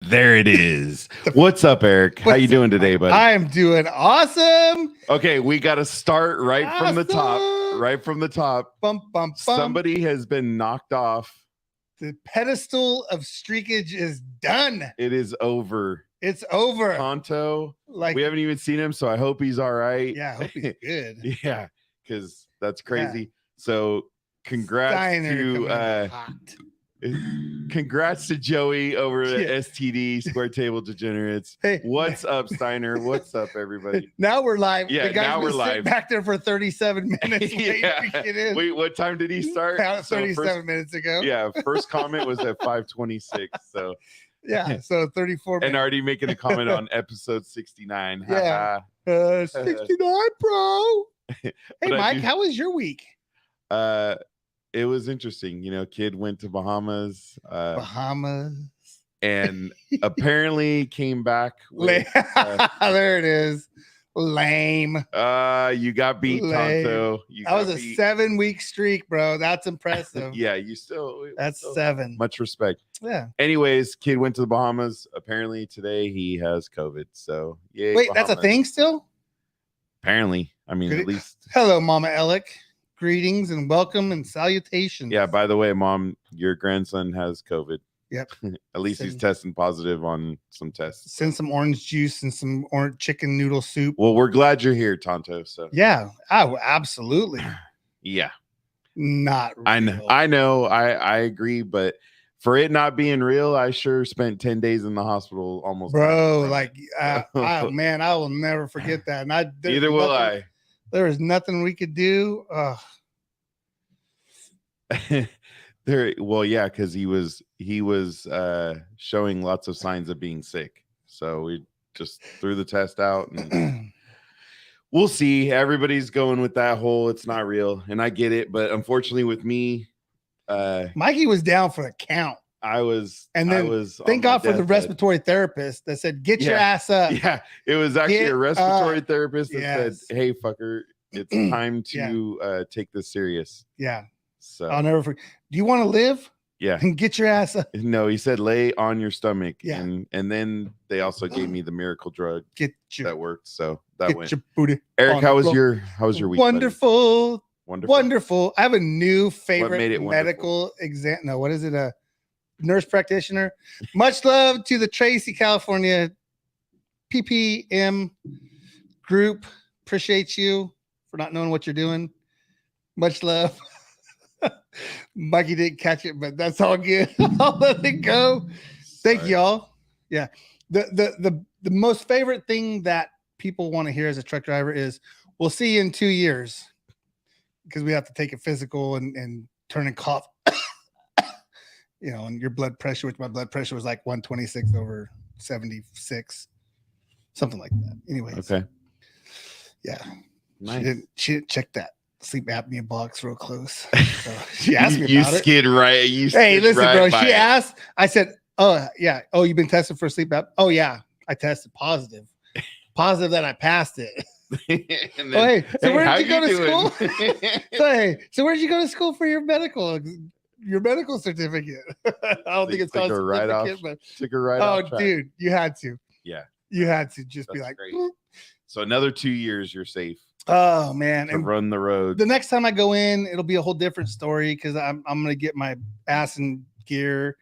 There it is. What's up, Eric? How you doing today, buddy? I am doing awesome. Okay, we got to start from the top. Right from the top. Bump, bump, bump. Somebody has been knocked off. The pedestal of streakage is done. It is over. It's over. Tonto, we haven't even seen him, so I hope he's all right. Yeah, I hope he's good. Yeah, because that's crazy. Yeah. So congrats to Joey over at STD Square Table Degenerates. Hey, what's up, Steiner? What's up, everybody? Now we're live. Yeah, now we're live. Back there for 37 minutes. Wait, what time did he start? About 37 minutes ago. Yeah, first comment was at 5:26. So yeah, so 34 minutes. And already making a comment on episode 69. Yeah, 69, bro. Hey, Mike, how was your week? It was interesting. You know, kid went to Bahamas. And apparently came back with, there it is. Lame. You got beat, Tonto. That was a 7-week streak, bro. That's impressive. Yeah, you still. That's 7. Much respect. Yeah. Anyways, kid went to the Bahamas. Apparently today he has COVID. So yeah. Wait, Bahamas. That's a thing still? Apparently. I mean, at least. Hello, Mama AnJEllak. Greetings and welcome and salutations. Yeah, by the way, Mom, your grandson has COVID. Yep. At least he's testing positive on some tests. Send some orange juice and some orange chicken noodle soup. Well, we're glad you're here, Tonto. So yeah, absolutely. Yeah. Not real. I know. I agree, but for it not being real, I sure spent 10 days in the hospital almost. Bro, man, I will never forget that. And neither will I. There was nothing we could do. Well, yeah, because he was showing lots of signs of being sick. So we just threw the test out and we'll see. Everybody's going with that whole it's not real. And I get it, but unfortunately with me, Mikey was down for the count. Thank God for the respiratory therapist that said, get your ass up. Yeah, it was actually a respiratory therapist that said, hey, fucker, it's time to take this serious. Yeah. So I'll never forget. Do you want to live? Yeah. And get your ass up. No, he said lay on your stomach. Yeah. And then they also gave me the miracle drug that worked. So that went. Your booty. Eric, how was your week? Wonderful. Buddy? Wonderful. I have a new favorite medical exam. No, what is it? A nurse practitioner. Much love to the Tracy, California PPM group. Appreciate you for not knowing what you're doing. Much love. Mikey didn't catch it, but that's all good. I'll let it go. Thank y'all. Yeah. The most favorite thing that people want to hear as a truck driver is we'll see you in 2 years, because we have to take a physical and turn and cough. You know, and your blood pressure, which my blood pressure was like 126/76, something like that. Anyways. Okay. Yeah. Nice. She didn't check that sleep apnea box real close. So she asked me about you it. Skid right. Hey, listen, bro. She asked. I said, "Oh yeah. Oh, you've been tested for sleep apnea? Oh yeah, I tested positive. Positive that I passed it." And then, so where did you go to school? So where did you go to school for your medical certificate? I don't think it's called a certificate, but took a ride off track. Dude, you had to. Yeah. You had to just be like, so another 2 years you're safe. Oh man, and run the road. The next time I go in, it'll be a whole different story because I'm gonna get my ass in gear.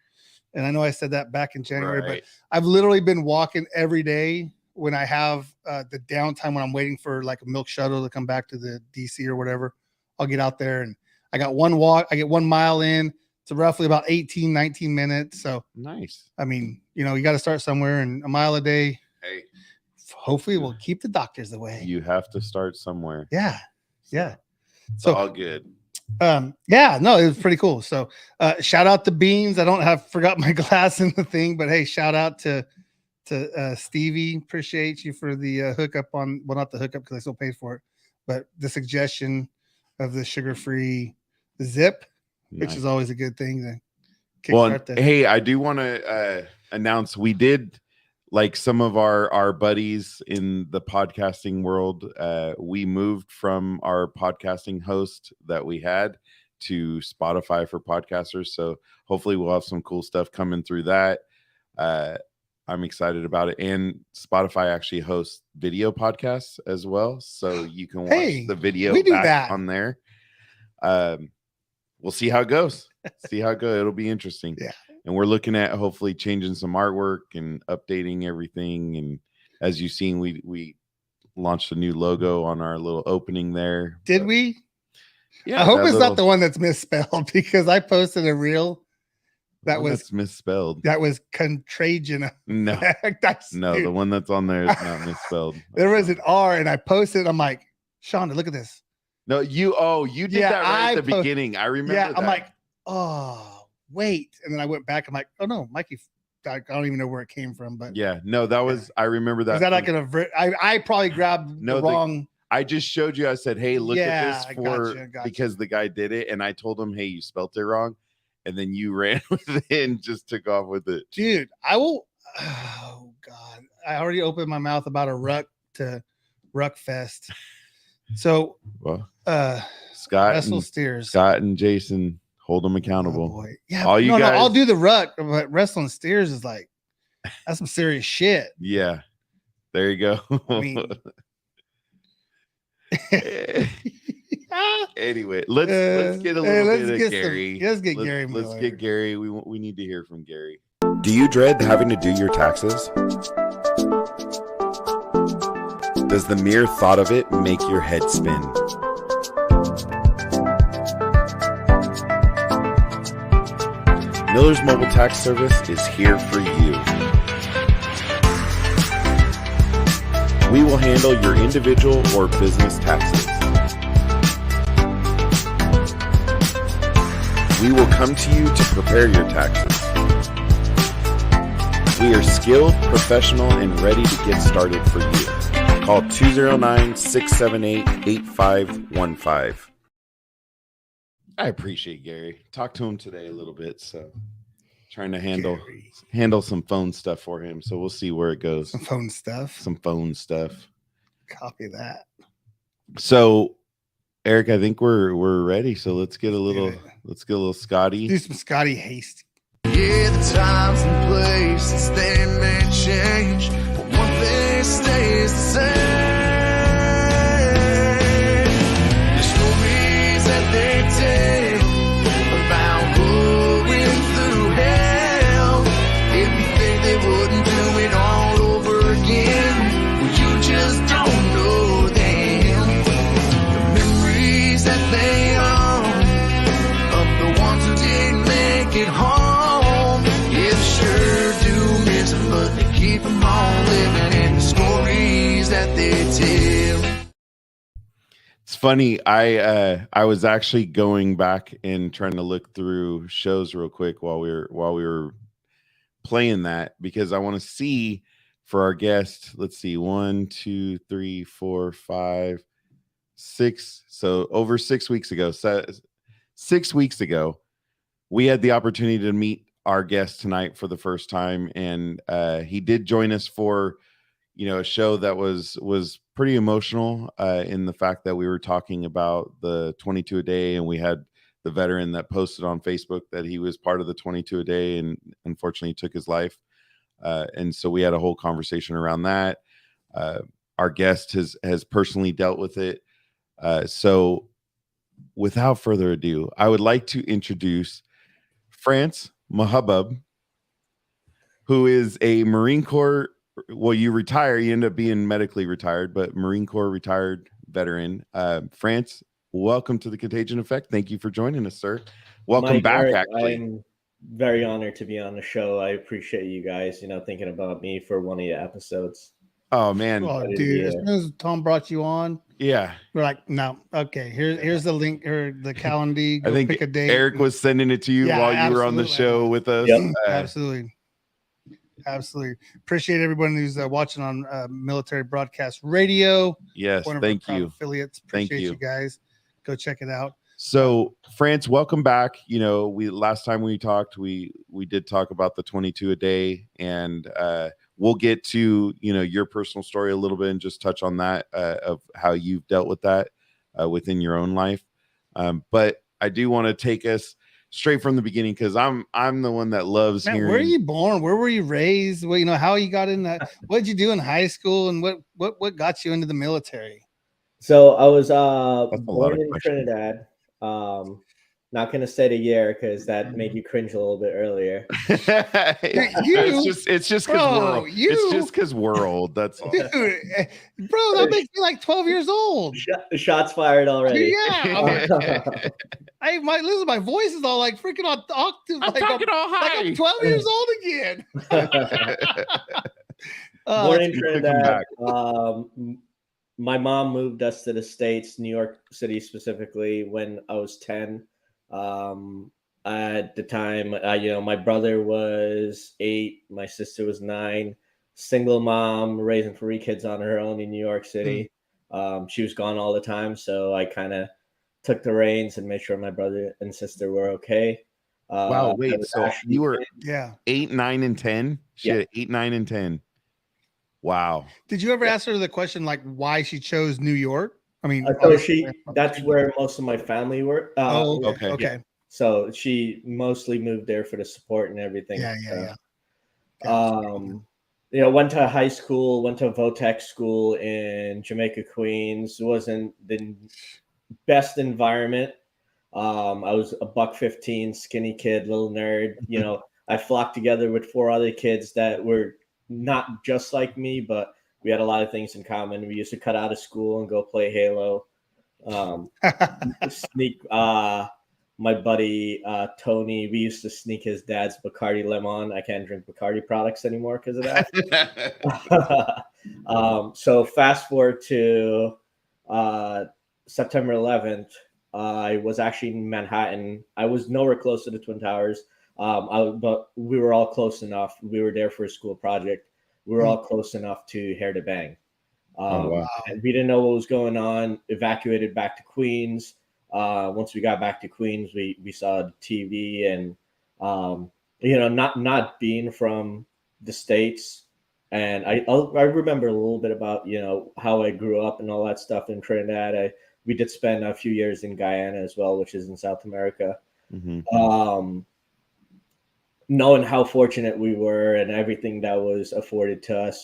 And I know I said that back in January, but I've literally been walking every day when I have the downtime when I'm waiting for like a milk shuttle to come back to the DC or whatever. I'll get out there and I got one walk. I get 1 mile in. It's roughly about 18, 19 minutes. So nice. I mean, you know, you got to start somewhere, and a mile a day. Hey. Hopefully we'll keep the doctors away. You have to start somewhere. Yeah. Yeah. So all good. Yeah, no, it was pretty cool. So shout out to Beans. I forgot my glass in the thing, but hey, shout out to Stevie. Appreciate you for the hookup on, well, not the hookup because I still paid for it, but the suggestion of the sugar-free zip, which is always a good thing to kickstart that. Hey, I do want to announce we did, like some of our buddies in the podcasting world, we moved from our podcasting host that we had to Spotify for podcasters. So hopefully we'll have some cool stuff coming through that. I'm excited about it. And Spotify actually hosts video podcasts as well, so you can watch the video back on there. We'll see how it goes. It'll be interesting. Yeah. And we're looking at hopefully changing some artwork and updating everything. And as you've seen, we launched a new logo on our little opening there. Did we? Yeah. I hope it's not the one that's misspelled, because I posted a reel that was misspelled. That was Contragion. No, the one that's on there is not misspelled. There was an R, and I posted. I'm like, Shonda, look at this. No, you did that right at the beginning. I remember. Yeah, I'm like, oh, wait. And then I went back. I'm like, oh no, Mikey. I don't even know where it came from, but yeah, no, that was. I remember that. Is that like I probably grabbed the wrong. I just showed you. I said, hey, look at this gotcha. Because the guy did it, and I told him, hey, you spelt it wrong, and then you ran with it and just took off with it. Dude, I will. Oh God, I already opened my mouth about a ruck to Ruck Fest. So, Scott and Jason hold them accountable. Oh boy. Yeah, I'll do the ruck, but wrestling steers is like, that's some serious shit. Yeah, there you go. I mean, anyway, let's get a little bit of Gary. Let's get Gary. Let's get Gary. We need to hear from Gary. Do you dread having to do your taxes? Does the mere thought of it make your head spin? Miller's Mobile Tax Service is here for you. We will handle your individual or business taxes. We will come to you to prepare your taxes. We are skilled, professional, and ready to get started for you. Call 209-678-8515. I appreciate Gary. Talk to him today a little bit. So trying to handle some phone stuff for him. So we'll see where it goes. Some phone stuff. Copy that. So Eric, I think we're ready. So let's get a little Scotty. Do some Scotty Hasty. Yeah, the times and places they may change, but one thing stays the same. The stories that they tell about going through hell. If you think they wouldn't do it all over again, well, you just don't know them. The memories that they own of the ones who didn't make it home. But they keep them all living in the stories that they tell. It's funny. I was actually going back and trying to look through shows real quick while we were playing that, because I want to see for our guest. Let's see, 1, 2, 3, 4, 5, 6. So over 6 weeks ago, 6 weeks ago, we had the opportunity to meet our guest tonight for the first time, and he did join us for a show that was pretty emotional in the fact that we were talking about the 22 a day, and we had the veteran that posted on Facebook that he was part of the 22 a day and unfortunately took his life, and so we had a whole conversation around that. Our guest has personally dealt with it, so without further ado, I would like to introduce Mahabub, who is a Marine Corps. Well, you retire, you end up being medically retired, but Marine Corps retired veteran. France, welcome to the Contagion Effect. Thank you for joining us, sir. Welcome Mike, back. Eric, actually, I'm very honored to be on the show. I appreciate you guys, thinking about me for one of your episodes. Oh man, dude! As soon as Tom brought you on, yeah, we're like, no, okay. Here's the link or the calendar. I think pick a date. Eric was sending it to you while you were on the show with us. Yep. Absolutely. Appreciate everyone who's watching on Military Broadcast Radio. Yes, one of thank our you. Affiliates. Appreciate you guys. Go check it out. So, France, welcome back. We last time we talked, we did talk about the 22 a day, and we'll get to your personal story a little bit and just touch on that of how you've dealt with that within your own life. But I do want to take us straight from the beginning, because I'm the one that loves Man, hearing. where are you born? Where were you raised? Well, how you got in that? What did you do in high school, and what got you into the military? So I was That's a lot born of in questions. Trinidad. Not gonna say the year because that made you cringe a little bit earlier. It's just because we're Bro, old. It's just because we're old. That's all. Dude, bro, that makes me like 12 years old. Shots fired already. Yeah. Listen, my voice is all like freaking on octave. I'm talking all high. Like I'm 12 years old again. Born in you took him Trinidad. back. My mom moved us to the States, New York City specifically, when I was 10. At the time, my brother was 8, my sister was 9. Single mom, raising 3 kids on her own in New York City. She was gone all the time, so I kind of took the reins and made sure my brother and sister were okay. Wow, wait, so you were 8, 9, and 10? Shit, 8, 9, and 10. Wow. Did you ever ask her the question like why she chose New York? I mean, that's where most of my family were. Okay. So she mostly moved there for the support and everything. Yeah. Went to high school, went to Votech school in Jamaica, Queens. It wasn't the best environment. I was a $115, skinny kid, little nerd. I flocked together with 4 other kids that were not just like me, but we had a lot of things in common. We used to cut out of school and go play Halo. Sneak my buddy Tony, we used to sneak his dad's Bacardi Lemon. I can't drink Bacardi products anymore because of that. So fast forward to September 11th. I was actually in Manhattan. I was nowhere close to the Twin Towers. But we were all close enough. We were there for a school project. We were all close enough to hear the bang. Wow. And we didn't know what was going on. Evacuated back to Queens. Once we got back to Queens, we saw the TV, and not being from the States, and I remember a little bit about how I grew up and all that stuff in Trinidad. We did spend a few years in Guyana as well, which is in South America. Mm-hmm. Knowing how fortunate we were and everything that was afforded to us,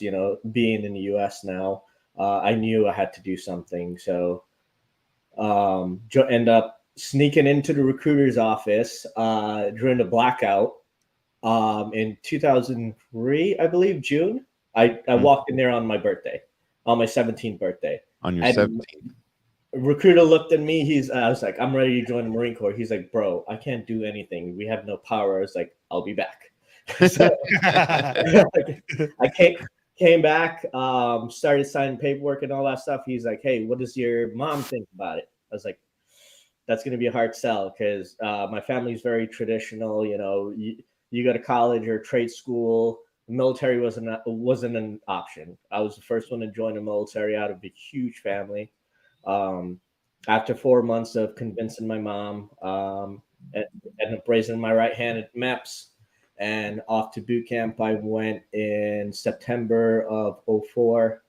being in the U.S. now, I knew I had to do something. So end up sneaking into the recruiter's office during the blackout in 2003, I believe, June. I walked in there on my birthday, on my 17th birthday. On your 17th. Recruiter looked at me. I was like, I'm ready to join the Marine Corps. He's like, bro, I can't do anything. We have no power. I was like, I'll be back. So I came back, started signing paperwork and all that stuff. He's like, hey, what does your mom think about it? I was like, that's going to be a hard sell because my family's very traditional. You go to college or trade school. The military wasn't an option. I was the first one to join the military out of a huge family. After 4 months of convincing my mom, ended up raising my right hand at MEPS and off to boot camp. I went in September of 2004,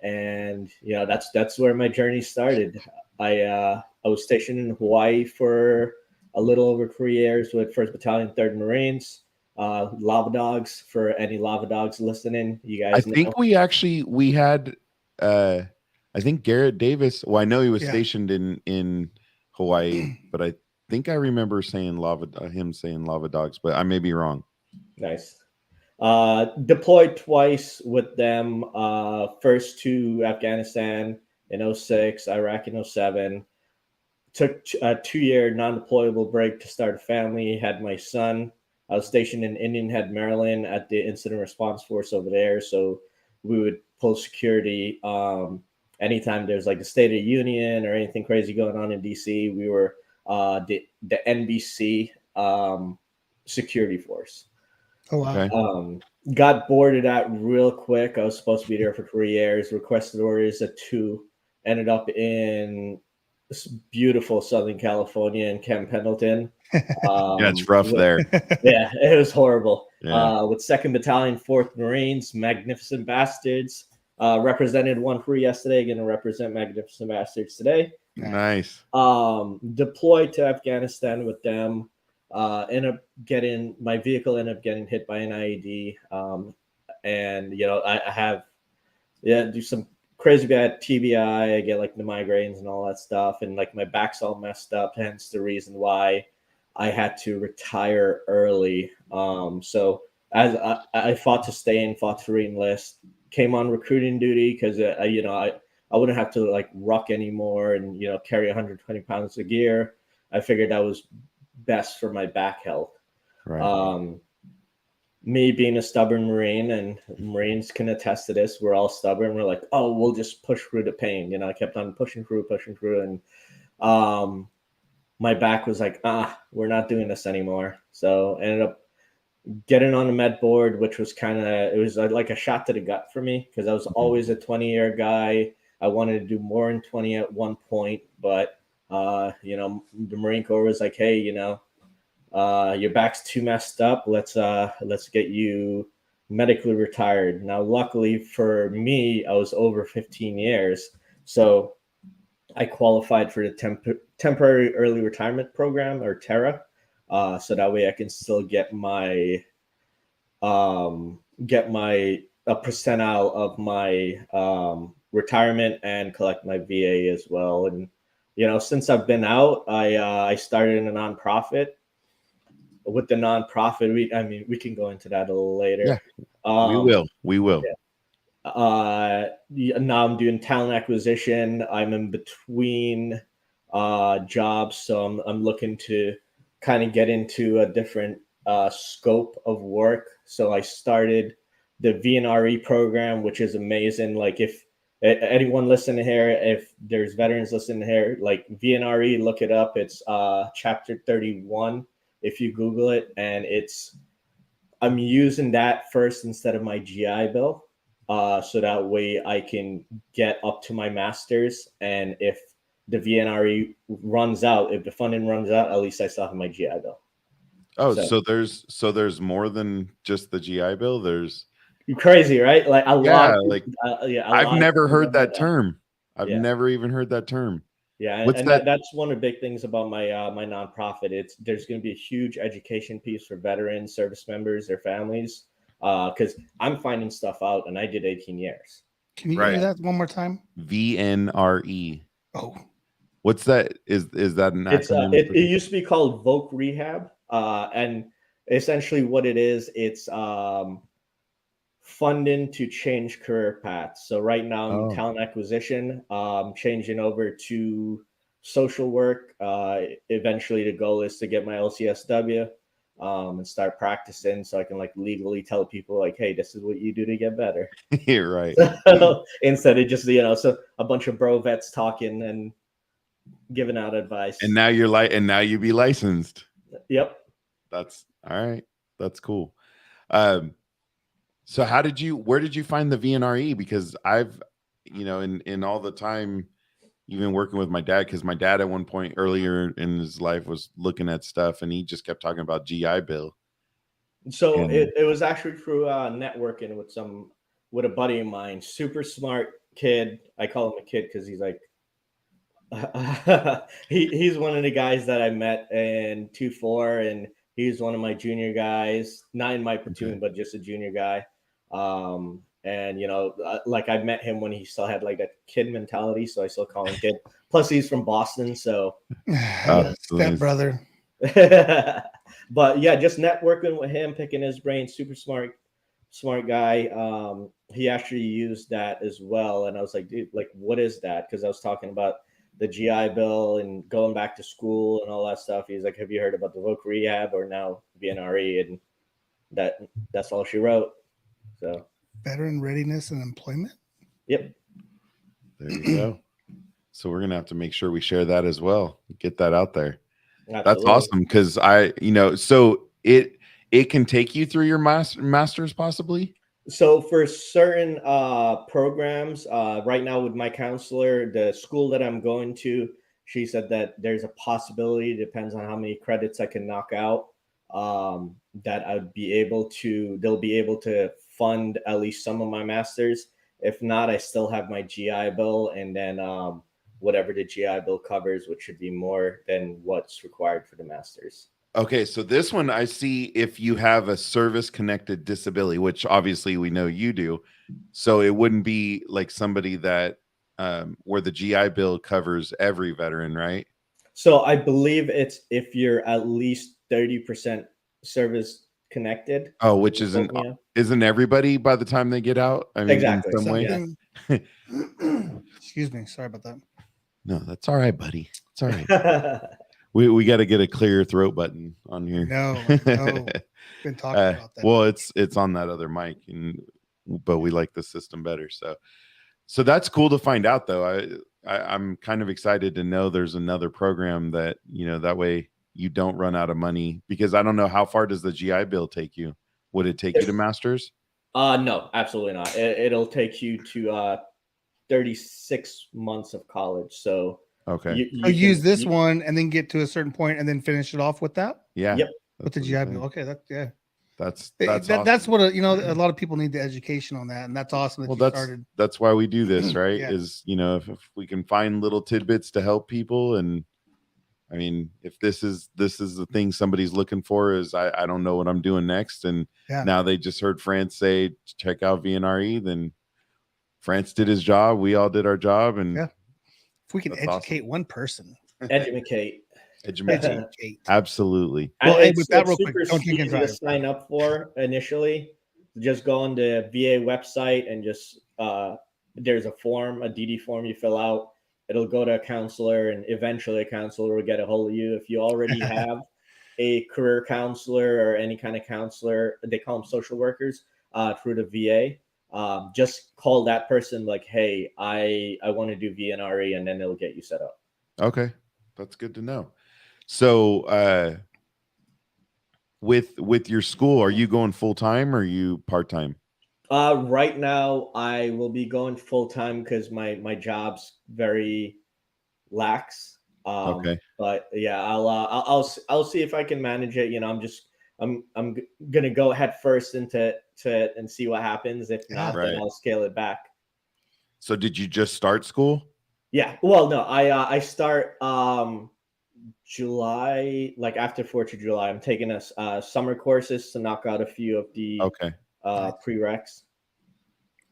and that's where my journey started. I was stationed in Hawaii for a little over 3 years with 1st Battalion, 3rd Marines. Lava Dogs, for any Lava Dogs listening, you guys know. I think we had I think Garrett Davis. Well, I know he was stationed in Hawaii, but I think I remember him saying Lava Dogs, but I may be wrong. Nice. Deployed twice with them. First to Afghanistan in 2006, Iraq in 2007. Took a 2-year non-deployable break to start a family. Had my son. I was stationed in Indian Head, Maryland at the Incident Response Force over there. So we would pull security. Anytime there's like the State of the Union or anything crazy going on in DC, we were the NBC security force. Oh, wow. Okay. Got boarded out real quick. I was supposed to be there for 3 years. Requested orders at 2. Ended up in beautiful Southern California in Camp Pendleton. Yeah, it's rough there. Yeah, it was horrible. Yeah. With 2nd Battalion, 4th Marines, magnificent bastards. Represented one crew yesterday. Going to represent magnificent bastards today. Nice. Deployed to Afghanistan with them. My vehicle ended up getting hit by an IED. And I have do some crazy bad TBI. I get like the migraines and all that stuff, and like my back's all messed up. Hence the reason why I had to retire early. So as I fought to stay in, fought to re-enlist, came on recruiting duty because I wouldn't have to like ruck anymore and carry 120 pounds of gear. I figured that was best for my back health. Right. Me being a stubborn Marine, and Marines can attest to this, we're all stubborn. We're like, oh, we'll just push through the pain. I kept on pushing through. And my back was like, we're not doing this anymore. So I ended up getting on the med board, which was it was like a shot to the gut for me because I was always a 20-year guy. I wanted to do more than 20 at one point, but the Marine Corps was like, hey, your back's too messed up. Let's get you medically retired. Now, luckily for me, I was over 15 years, so I qualified for the temporary early retirement program, or TERA, so that way I can still get a percentile of my retirement and collect my VA as well. And since I've been out, I started in a nonprofit. With the nonprofit, we can go into that a little later. Yeah, we will. Yeah. Now I'm doing talent acquisition. I'm in between jobs, so I'm looking to kind of get into a different scope of work. So I started the VNRE program, which is amazing. Like if anyone listening here, if there's veterans listening here, like VNRE, look it up. It's chapter 31. If you Google it, and I'm using that first instead of my GI Bill, so that way I can get up to my master's. And if the VNRE runs out, if the funding runs out, at least I still have my GI Bill. Oh, so there's more than just the GI Bill. There's crazy, right? Like I've never heard that term. I've never even heard that term. Yeah, What's and that? That's one of the big things about my my nonprofit. There's going to be a huge education piece for veterans, service members, their families, because I'm finding stuff out, and I did 18 years. Can you do that one more time? VNRE. Oh, what's that? Is that an acronym? It used to be called Voc Rehab, and essentially what it is, it's funding to change career paths. So right now I'm in talent acquisition, changing over to social work. Eventually the goal is to get my LCSW and start practicing so I can like legally tell people like, hey, this is what you do to get better. You're right. So, instead of just, so a bunch of bro vets talking and giving out advice. And now now you be licensed. Yep. That's all right. That's cool. So where did you find the VNRE? Because I've, in all the time, even working with my dad, because my dad at one point earlier in his life was looking at stuff and he just kept talking about GI Bill. So it was actually through networking with a buddy of mine, super smart kid. I call him a kid because he's like, he's one of the guys that I met in 2-4, and he's one of my junior guys, not in my platoon, but just a junior guy. And like I met him when he still had like a kid mentality, so I still call him kid. Plus he's from Boston, so step brother. But yeah, just networking with him, picking his brain, super smart guy. He actually used that as well, and I was like, dude, like what is that? Because I was talking about the GI Bill and going back to school and all that stuff. He's like, have you heard about the Voc Rehab or now VNRE? And that's all she wrote. So veteran readiness and employment. Yep. There you go. So we're gonna have to make sure we share that as well. Get that out there. Absolutely. That's awesome because so it can take you through your master's possibly. So for certain programs, right now with my counselor, the school that I'm going to, she said that there's a possibility, depends on how many credits I can knock out, that they'll be able to fund at least some of my masters. If not, I still have my GI Bill, and then whatever the GI Bill covers, which should be more than what's required for the masters. Okay, so this one I see if you have a service-connected disability, which obviously we know you do. So it wouldn't be like somebody that where the GI Bill covers every veteran, right? So I believe it's if you're at least 30% service connected. Oh, which isn't everybody by the time they get out? I mean, Exactly. in some way. Excuse me. Sorry about that. No, that's all right, buddy. It's all right. We got to get a clear throat button on here. No. Been talking about that. Well, it's on that other mic, but we like the system better. So that's cool to find out, though. I'm kind of excited to know there's another program that, that way you don't run out of money, because I don't know, how far does the GI Bill take you? Would it take you to master's? No, absolutely not. It'll take you to 36 months of college. So okay, you use this one and then get to a certain point and then finish it off with that. Yeah. Yep. With the GI Bill. Okay, that's awesome. That's what a lot of people need the education on that, and that's awesome that you started. That's why we do this, right? Yeah. Is if we can find little tidbits to help people, and I mean, if this is the thing somebody's looking for, is I don't know what I'm doing next, and now they just heard France say check out VNRE, then France did his job, we all did our job, and if we can educate one person, educate. Absolutely. Well, it's, with that it's real super quick, don't drink and easy to drive. sign up for initially. Just go on the VA website and just there's a form, a DD form you fill out. It'll go to a counselor, and eventually a counselor will get a hold of you. If you already have a career counselor or any kind of counselor, they call them social workers, through the VA, just call that person like, hey, I want to do VNRE, and then they'll get you set up. Okay, that's good to know. So with your school, are you going full time or are you part time? Right now I will be going full time because my job's very lax. Okay. But yeah, I'll see if I can manage it. I'm gonna go head first into it and see what happens. If not, then I'll scale it back. So did you just start school? Yeah. Well, no, I start July, like after 4th of July. I'm taking summer courses to knock out a few of the prereqs.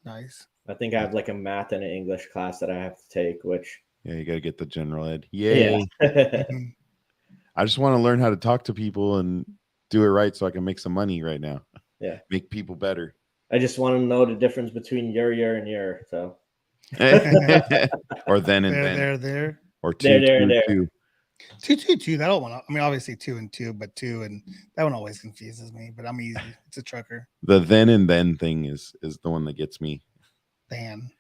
Nice. I think I have like a math and an English class that I have to take, which you got to get the general ed. Yay. Yeah. I just want to learn how to talk to people and do it right so I can make some money right now. Yeah. Make people better. I just want to know the difference between your and your. So or then and then. There. Or two. Two. That one. I mean, obviously 2 and 2, but 2 and that one always confuses me. But I'm easy. It's a trucker. The then and then thing is the one that gets me. Then.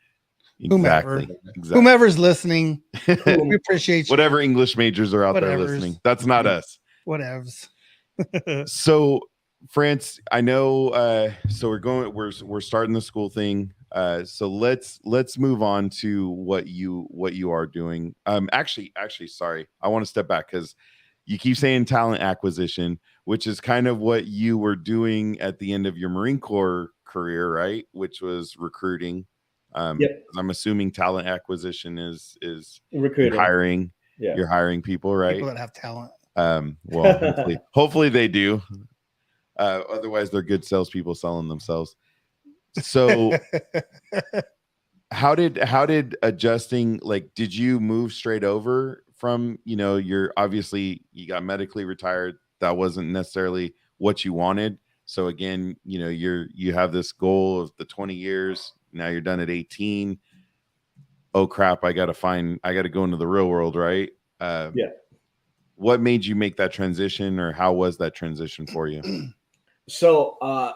Exactly. Whomever's listening, we appreciate you. Whatever English majors are out there listening. That's not us. Whatevs. So, France, I know. So we're starting the school thing. So let's move on to what you are doing. Actually, sorry, I want to step back because you keep saying talent acquisition, which is kind of what you were doing at the end of your Marine Corps career, right? Which was recruiting. Yep. I'm assuming talent acquisition is recruiting, hiring. Yeah. You're hiring people, right? People that have talent. Well, hopefully they do. Otherwise, they're good salespeople selling themselves. So, how did adjusting? Like, did you move straight over from? You're obviously you got medically retired. That wasn't necessarily what you wanted. So again, you have this goal of the 20 years. Now you're done at 18. Oh crap! I got to go into the real world, right? Yeah. What made you make that transition, or how was that transition for you? So,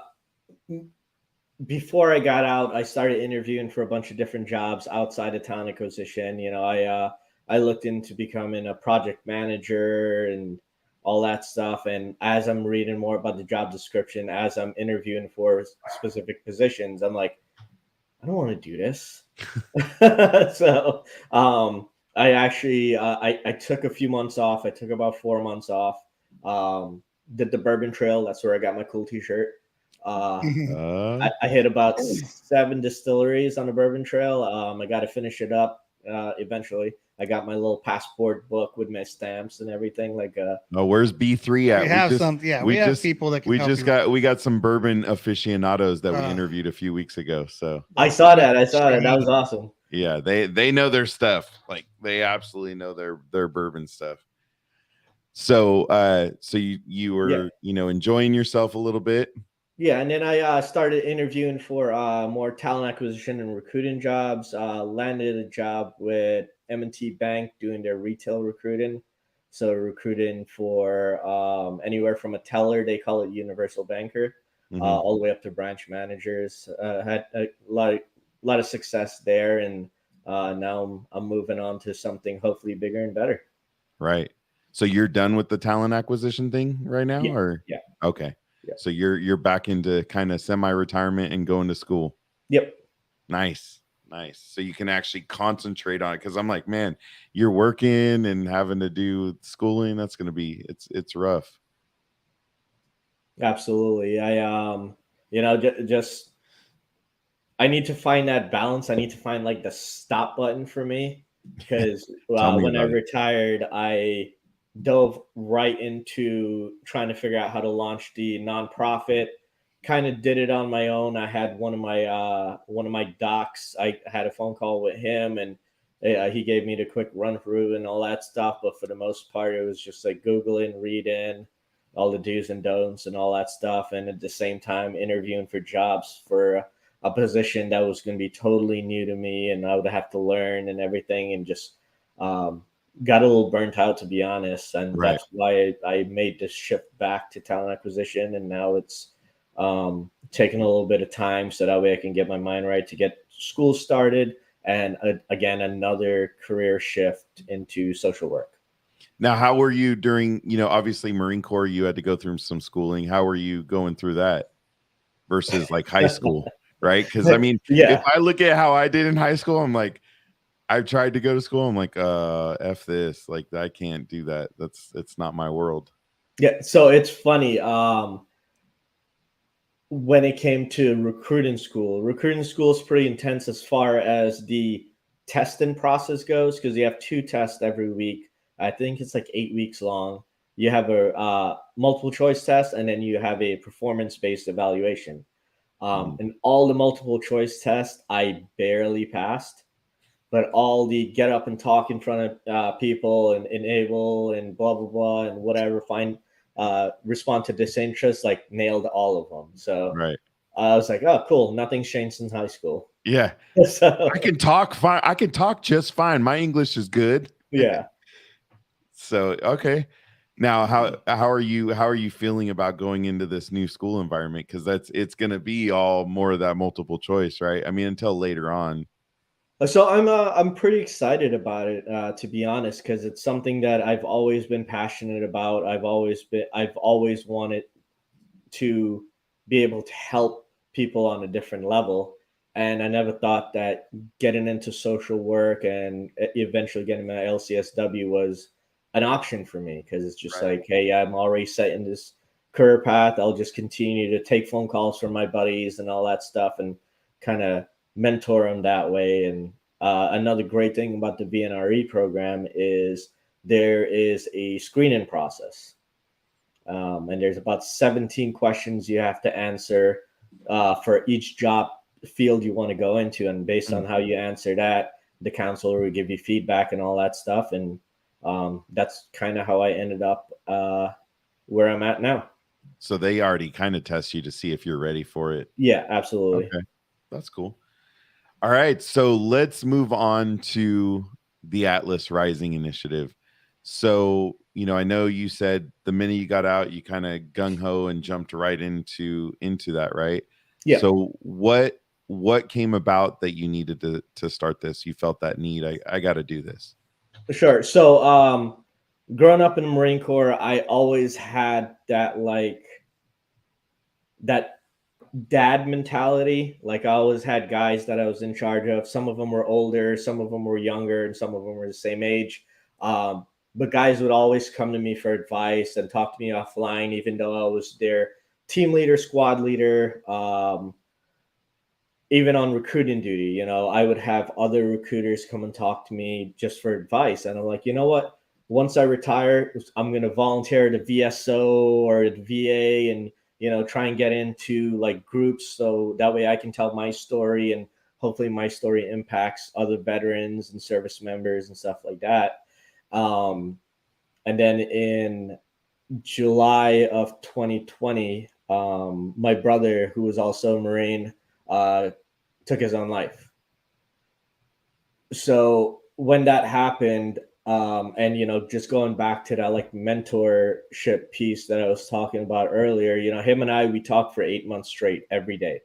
before I got out, I started interviewing for a bunch of different jobs outside of talent acquisition. I looked into becoming a project manager and all that stuff. And as I'm reading more about the job description, as I'm interviewing for specific positions, I'm like, I don't want to do this. So I actually I took a few months off. I took about 4 months off. Did the Bourbon Trail. That's where I got my cool T-shirt. I hit about 7 distilleries on the Bourbon Trail. I got to finish it up eventually. I got my little passport book with my stamps and everything. Like, oh, where's B3 at? We have some, yeah. We have people that can help you. We got some bourbon aficionados that we interviewed a few weeks ago. So I saw that. That was awesome. Yeah, they know their stuff. Like they absolutely know their bourbon stuff. So so you were enjoying yourself a little bit. Yeah, and then I started interviewing for more talent acquisition and recruiting jobs. Landed a job with M&T Bank doing their retail recruiting. So recruiting for anywhere from a teller, they call it universal banker, all the way up to branch managers. Had a lot of success there, and now I'm moving on to something hopefully bigger and better. Right. So you're done with the talent acquisition thing right now, or yeah? Okay. Yeah. So you're back into kind of semi-retirement and going to school. Yep. Nice. So you can actually concentrate on it, because I'm like, man, you're working and having to do schooling. That's going to be it's rough. Absolutely. I just I need to find that balance. I need to find like the stop button for me, because when I retired, I dove right into trying to figure out how to launch the nonprofit. Kind of did it on my own. I had one of my docs. I had a phone call with him, and he gave me the quick run through and all that stuff. But for the most part, it was just like Googling, reading all the do's and don'ts and all that stuff, and at the same time interviewing for jobs for a position that was going to be totally new to me, and I would have to learn and everything, and just got a little burnt out, to be honest. And that's why I made this shift back to talent acquisition, and now it's taking a little bit of time so that way I can get my mind right to get school started, and again another career shift into social work. Now, how were you during, obviously Marine Corps, you had to go through some schooling. How were you going through that versus like high school, right? Because I mean, if I look at how I did in high school, I'm like, I've tried to go to school. I'm like, F this, like I can't do that. It's not my world. Yeah. So it's funny. When it came to recruiting school is pretty intense as far as the testing process goes, because you have 2 tests every week. I think it's like 8 weeks long. You have a multiple choice test, and then you have a performance-based evaluation. And all the multiple choice tests, I barely passed. But all the get up and talk in front of people and enable and blah, blah, blah, and whatever, respond to disinterest, like nailed all of them. So I was like, oh, cool. Nothing's changed since high school. Yeah. So I can talk fine. I can talk just fine. My English is good. Yeah. So, okay. Now, how are you feeling about going into this new school environment? Because it's going to be all more of that multiple choice, right? I mean, until later on. So I'm pretty excited about it, to be honest, because it's something that I've always been passionate about. I've always wanted to be able to help people on a different level, and I never thought that getting into social work and eventually getting my LCSW was an option for me, because it's just like, hey, I'm already set in this career path. I'll just continue to take phone calls from my buddies and all that stuff, and kind of mentor them that way. And another great thing about the VNRE program is there is a screening process, and there's about 17 questions you have to answer for each job field you want to go into, and based on how you answer that, the counselor will give you feedback and all that stuff. And that's kind of how I ended up where I'm at now. So they already kind of test you to see if you're ready for it. Yeah, absolutely. Okay, that's cool. All right, so let's move on to the Atlas Rising Initiative. So, I know you said the minute you got out, you kind of gung-ho and jumped right into that, right? Yeah. So what came about that you needed to start this? You felt that need, I got to do this. Sure. So growing up in the Marine Corps, I always had that dad mentality. Like I always had guys that I was in charge of. Some of them were older, some of them were younger, and some of them were the same age. But guys would always come to me for advice and talk to me offline, even though I was their team leader, squad leader. even on recruiting duty, I would have other recruiters come and talk to me just for advice. And I'm like, you know what? Once I retire, I'm going to volunteer to VSO or the VA and, try and get into like groups. So that way I can tell my story, and hopefully my story impacts other veterans and service members and stuff like that. And then in July of 2020, my brother, who was also a Marine, took his own life. So when that happened, and just going back to that like mentorship piece that I was talking about earlier, him and I, we talked for 8 months straight every day.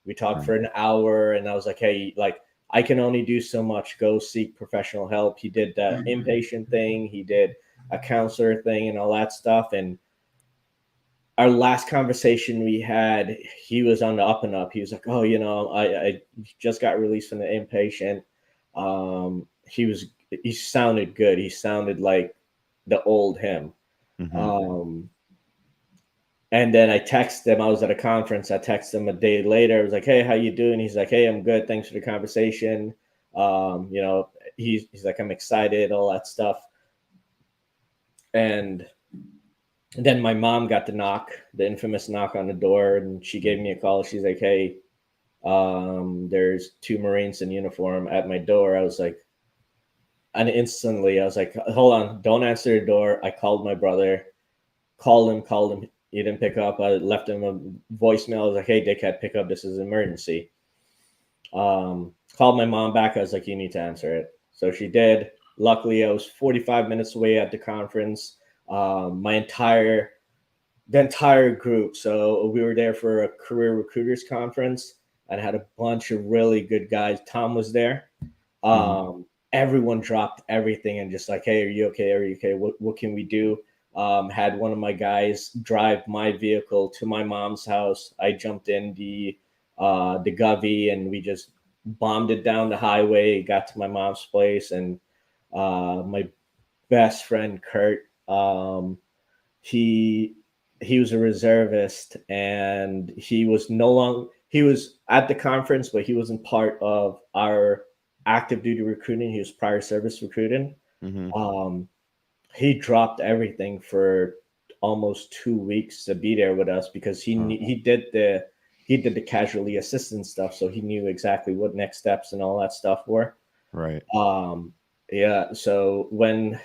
We talked for an hour, and I was like, hey, like, I can only do so much. Go seek professional help. He did the inpatient thing. He did a counselor thing and all that stuff. And our last conversation we had, he was on the up and up. He was like, oh, I just got released from the inpatient. He sounded good. He sounded like the old him. Mm-hmm. And then I texted him. I was at a conference. I texted him a day later. I was like, hey, how you doing? He's like, hey, I'm good. Thanks for the conversation. He's like, I'm excited, all that stuff. And then my mom got the infamous knock on the door, and she gave me a call. She's like, hey, there's 2 Marines in uniform at my door. I was like, and instantly I was like, hold on, don't answer the door. I called my brother, called him. He didn't pick up. I left him a voicemail. I was like, hey, dickhead, pick up. This is an emergency. Called my mom back. I was like, you need to answer it. So she did. Luckily, I was 45 minutes away at the conference. The entire group. So we were there for a career recruiters conference, and had a bunch of really good guys. Tom was there. Everyone dropped everything and just like, hey, are you okay? Are you okay? What can we do? Had one of my guys drive my vehicle to my mom's house. I jumped in the Govy, and we just bombed it down the highway, got to my mom's place. And my best friend, Kurt, he was a reservist, and he was at the conference, but he wasn't part of our active duty recruiting. He was prior service recruiting. Mm-hmm. He dropped everything for almost 2 weeks to be there with us, because he did the casualty assistance stuff, so he knew exactly what next steps and all that stuff were. Right. Yeah. So when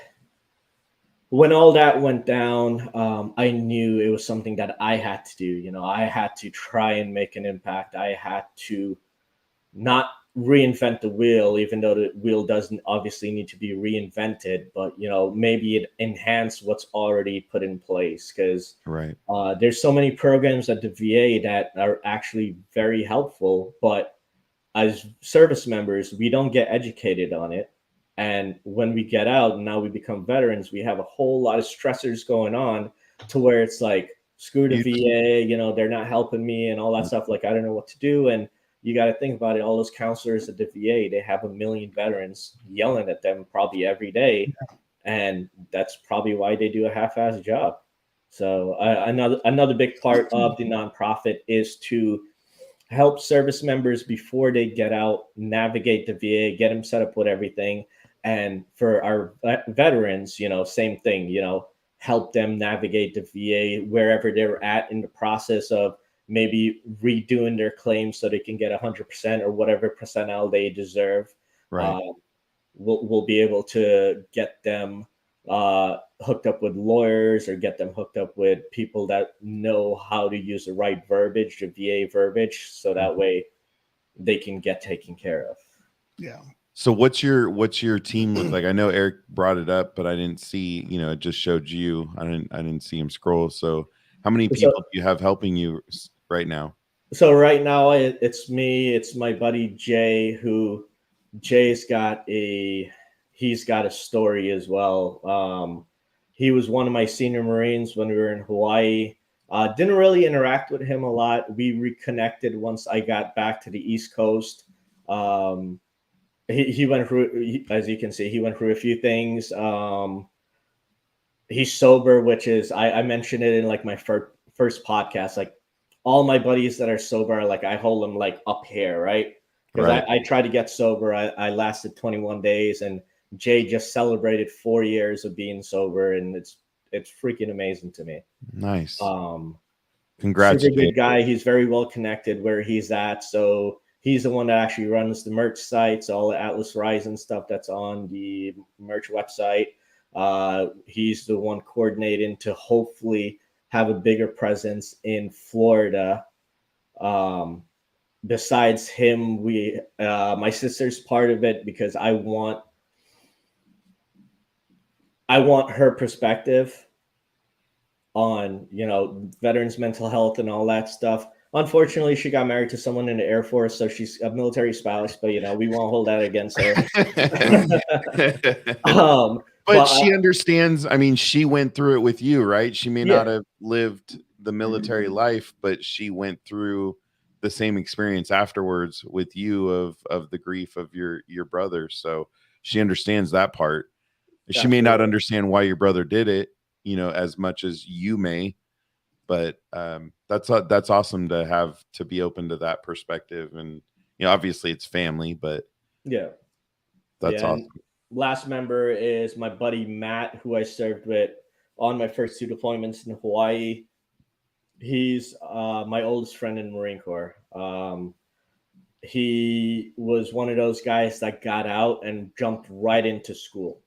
all that went down, I knew it was something that I had to do. I had to try and make an impact. I had to not reinvent the wheel, even though the wheel doesn't obviously need to be reinvented, but maybe it enhance what's already put in place, because there's so many programs at the VA that are actually very helpful, but as service members, we don't get educated on it. And when we get out and now we become veterans, we have a whole lot of stressors going on, to where it's like, screw the VA, they're not helping me and all that stuff. Like, I don't know what to do. And you got to think about it. All those counselors at the VA, they have 1 million veterans yelling at them probably every day. And that's probably why they do a half-assed job. So another big part of the nonprofit is to help service members before they get out, navigate the VA, get them set up with everything. And for our veterans, same thing, help them navigate the VA wherever they're at in the process of maybe redoing their claims so they can get 100% or whatever percentile they deserve. Right. We'll be able to get them hooked up with lawyers, or get them hooked up with people that know how to use the right verbiage, the VA verbiage, so that way they can get taken care of. Yeah. So what's your team look like? I know Eric brought it up, but I didn't see, it just showed you. I didn't see him scroll. So how many people do you have helping you right now? So right now it's me, it's my buddy Jay, who Jay's got a story as well. He was one of my senior Marines when we were in Hawaii. Didn't really interact with him a lot. We reconnected once I got back to the East Coast. He went through, as you can see, he went through a few things. He's sober, which is, I mentioned it in like my first podcast. Like, all my buddies that are sober, like I hold them like up here, right? Because Right. I tried to get sober. I lasted 21 days, and Jay just celebrated 4 years of being sober, and it's freaking amazing to me. Nice. Super Congratulations. good guy. He's very well connected where he's at. So he's the one that actually runs the merch sites, all the Atlas Rising stuff that's on the merch website. He's the one coordinating to hopefully have a bigger presence in Florida. Besides him, my sister's part of it because I want her perspective on, veterans' mental health and all that stuff. Unfortunately, she got married to someone in the Air Force, so she's a military spouse, but we won't hold that against her. But she understands. I mean, she went through it with you, right? She may not have lived the military life, but she went through the same experience afterwards with you of the grief of your brother. So she understands that part. She may not understand why your brother did it, as much as you may, but that's awesome to be open to that perspective. And obviously it's family, but that's awesome. Last member is my buddy Matt, who I served with on my first 2 deployments in Hawaii. He's my oldest friend in the Marine Corps. He was one of those guys that got out and jumped right into school,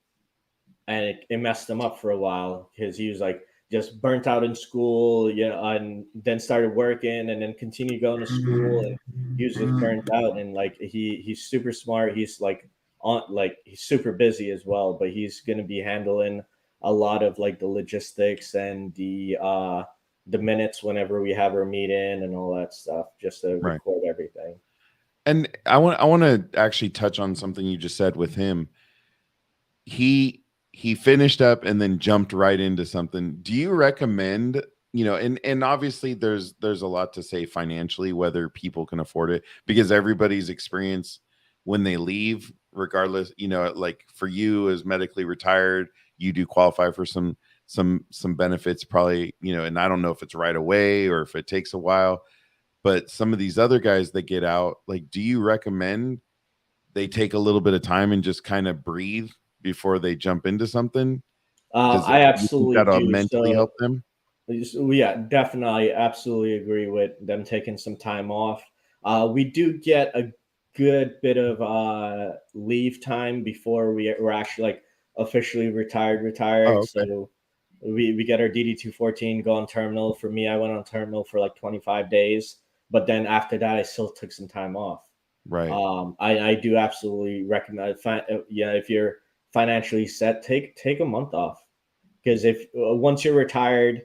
and it messed him up for a while because he was like just burnt out in school, and then started working and then continued going to school, and he was just burnt out. And like he's super smart. He's he's super busy as well, but he's going to be handling a lot of like the logistics and the minutes whenever we have our meeting and all that stuff, just to record everything. And I want to actually touch on something you just said with him. He finished up and then jumped right into something. Do you recommend, and obviously there's a lot to say financially, whether people can afford it, because everybody's experience when they leave, regardless, like for you as medically retired, you do qualify for some benefits probably, and I don't know if it's right away or if it takes a while, but some of these other guys that get out, like, do you recommend they take a little bit of time and just kind of breathe before they jump into something? I absolutely that'll do. mentally help them. Yeah, definitely. Absolutely agree with them taking some time off. We do get a good bit of leave time before we're actually like officially retired. Oh, okay. So we get our DD-214, go on terminal. For me, I went on terminal for like 25 days, but then after that, I still took some time off. Right. I do absolutely recommend. If you're financially set, take a month off, because if once you're retired,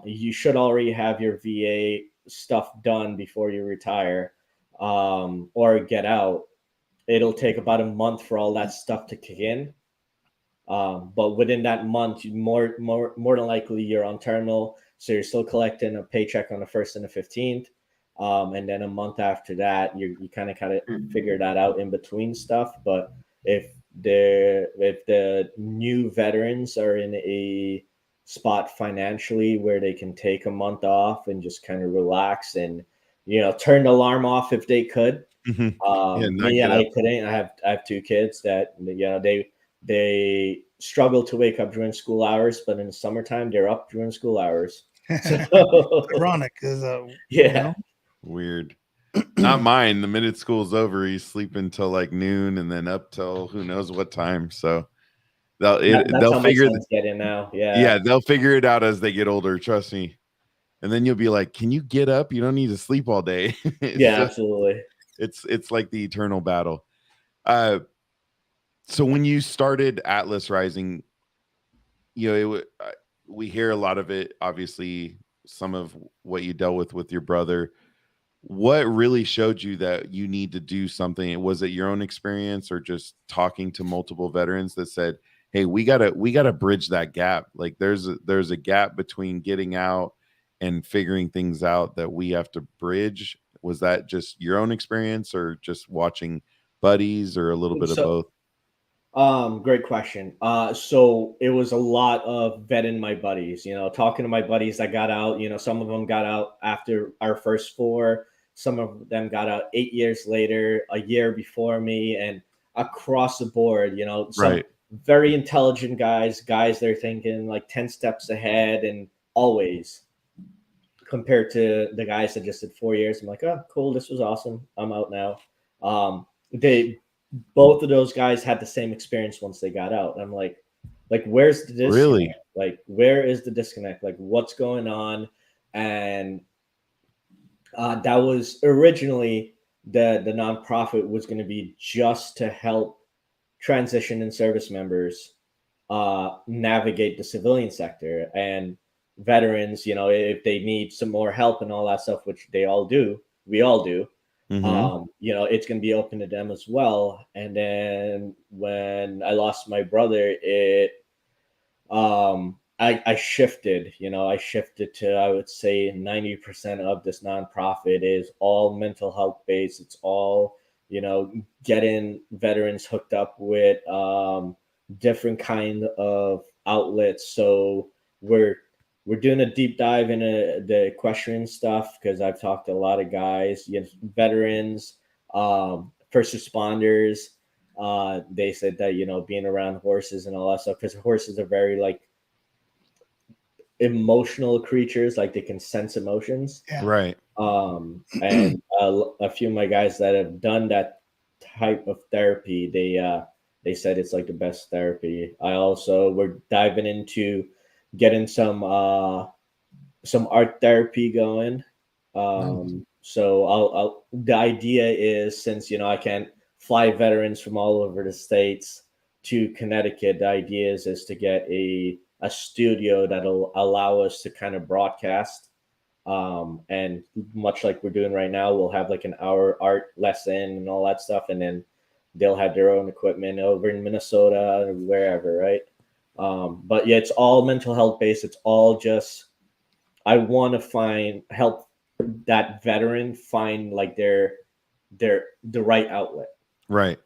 you should already have your VA stuff done before you retire, or get out. It'll take about a month for all that stuff to kick in. But within that month, more than likely you're on terminal, so you're still collecting a paycheck on the 1st and the 15th, and then a month after that, you kind of figure that out in between stuff. But if the new veterans are in a spot financially where they can take a month off and just kind of relax and turn the alarm off if they could. I couldn't. I have 2 kids that they struggle to wake up during school hours, but in the summertime they're up during school hours. So, ironic, because weird. Not mine. The minute school's over, he's sleeping till like noon and then up till who knows what time. So they'll figure it now. They'll figure it out as they get older. Trust me. And then you'll be like, "Can you get up? You don't need to sleep all day." Absolutely. It's like the eternal battle. So when you started Atlas Rising, we hear a lot of it. Obviously, some of what you dealt with your brother. What really showed you that you need to do something? Was it your own experience or just talking to multiple veterans that said, "Hey, we gotta bridge that gap. Like there's a gap between getting out and figuring things out that we have to bridge"? Was that just your own experience or just watching buddies or a little bit of both? Great question. So it was a lot of vetting my buddies, talking to my buddies that got out. Some of them got out after our first 4. Some of them got out 8 years later, a year before me, and across the board, some very intelligent guys that are thinking like 10 steps ahead, and always compared to the guys that just did 4 years. I'm like, oh, cool, this was awesome. I'm out now. Both of those guys had the same experience once they got out. And I'm like, where's the disconnect? Really? Like, where is the disconnect? Like, what's going on? And that was originally the nonprofit was going to be just to help transition and service members navigate the civilian sector, and veterans, if they need some more help and all that stuff, which we all do. Mm-hmm. It's going to be open to them as well. And then when I lost my brother, I shifted, to, I would say 90% of this nonprofit is all mental health based. It's all, getting veterans hooked up with different kind of outlets. So we're doing a deep dive into the equestrian stuff, because I've talked to a lot of guys, veterans, first responders. They said that, being around horses and all that stuff, because horses are very like emotional creatures, like they can sense emotions. Yeah. Right. And a few of my guys that have done that type of therapy, they said it's like the best therapy. We're diving into getting some art therapy going. So the idea is, since I can't fly veterans from all over the states to Connecticut, the idea is to get a studio that'll allow us to kind of broadcast, and much like we're doing right now, we'll have like an hour art lesson and all that stuff, and then they'll have their own equipment over in Minnesota or wherever, right? But yeah, it's all mental health based. It's all just, I want to help that veteran find like the right outlet. Right.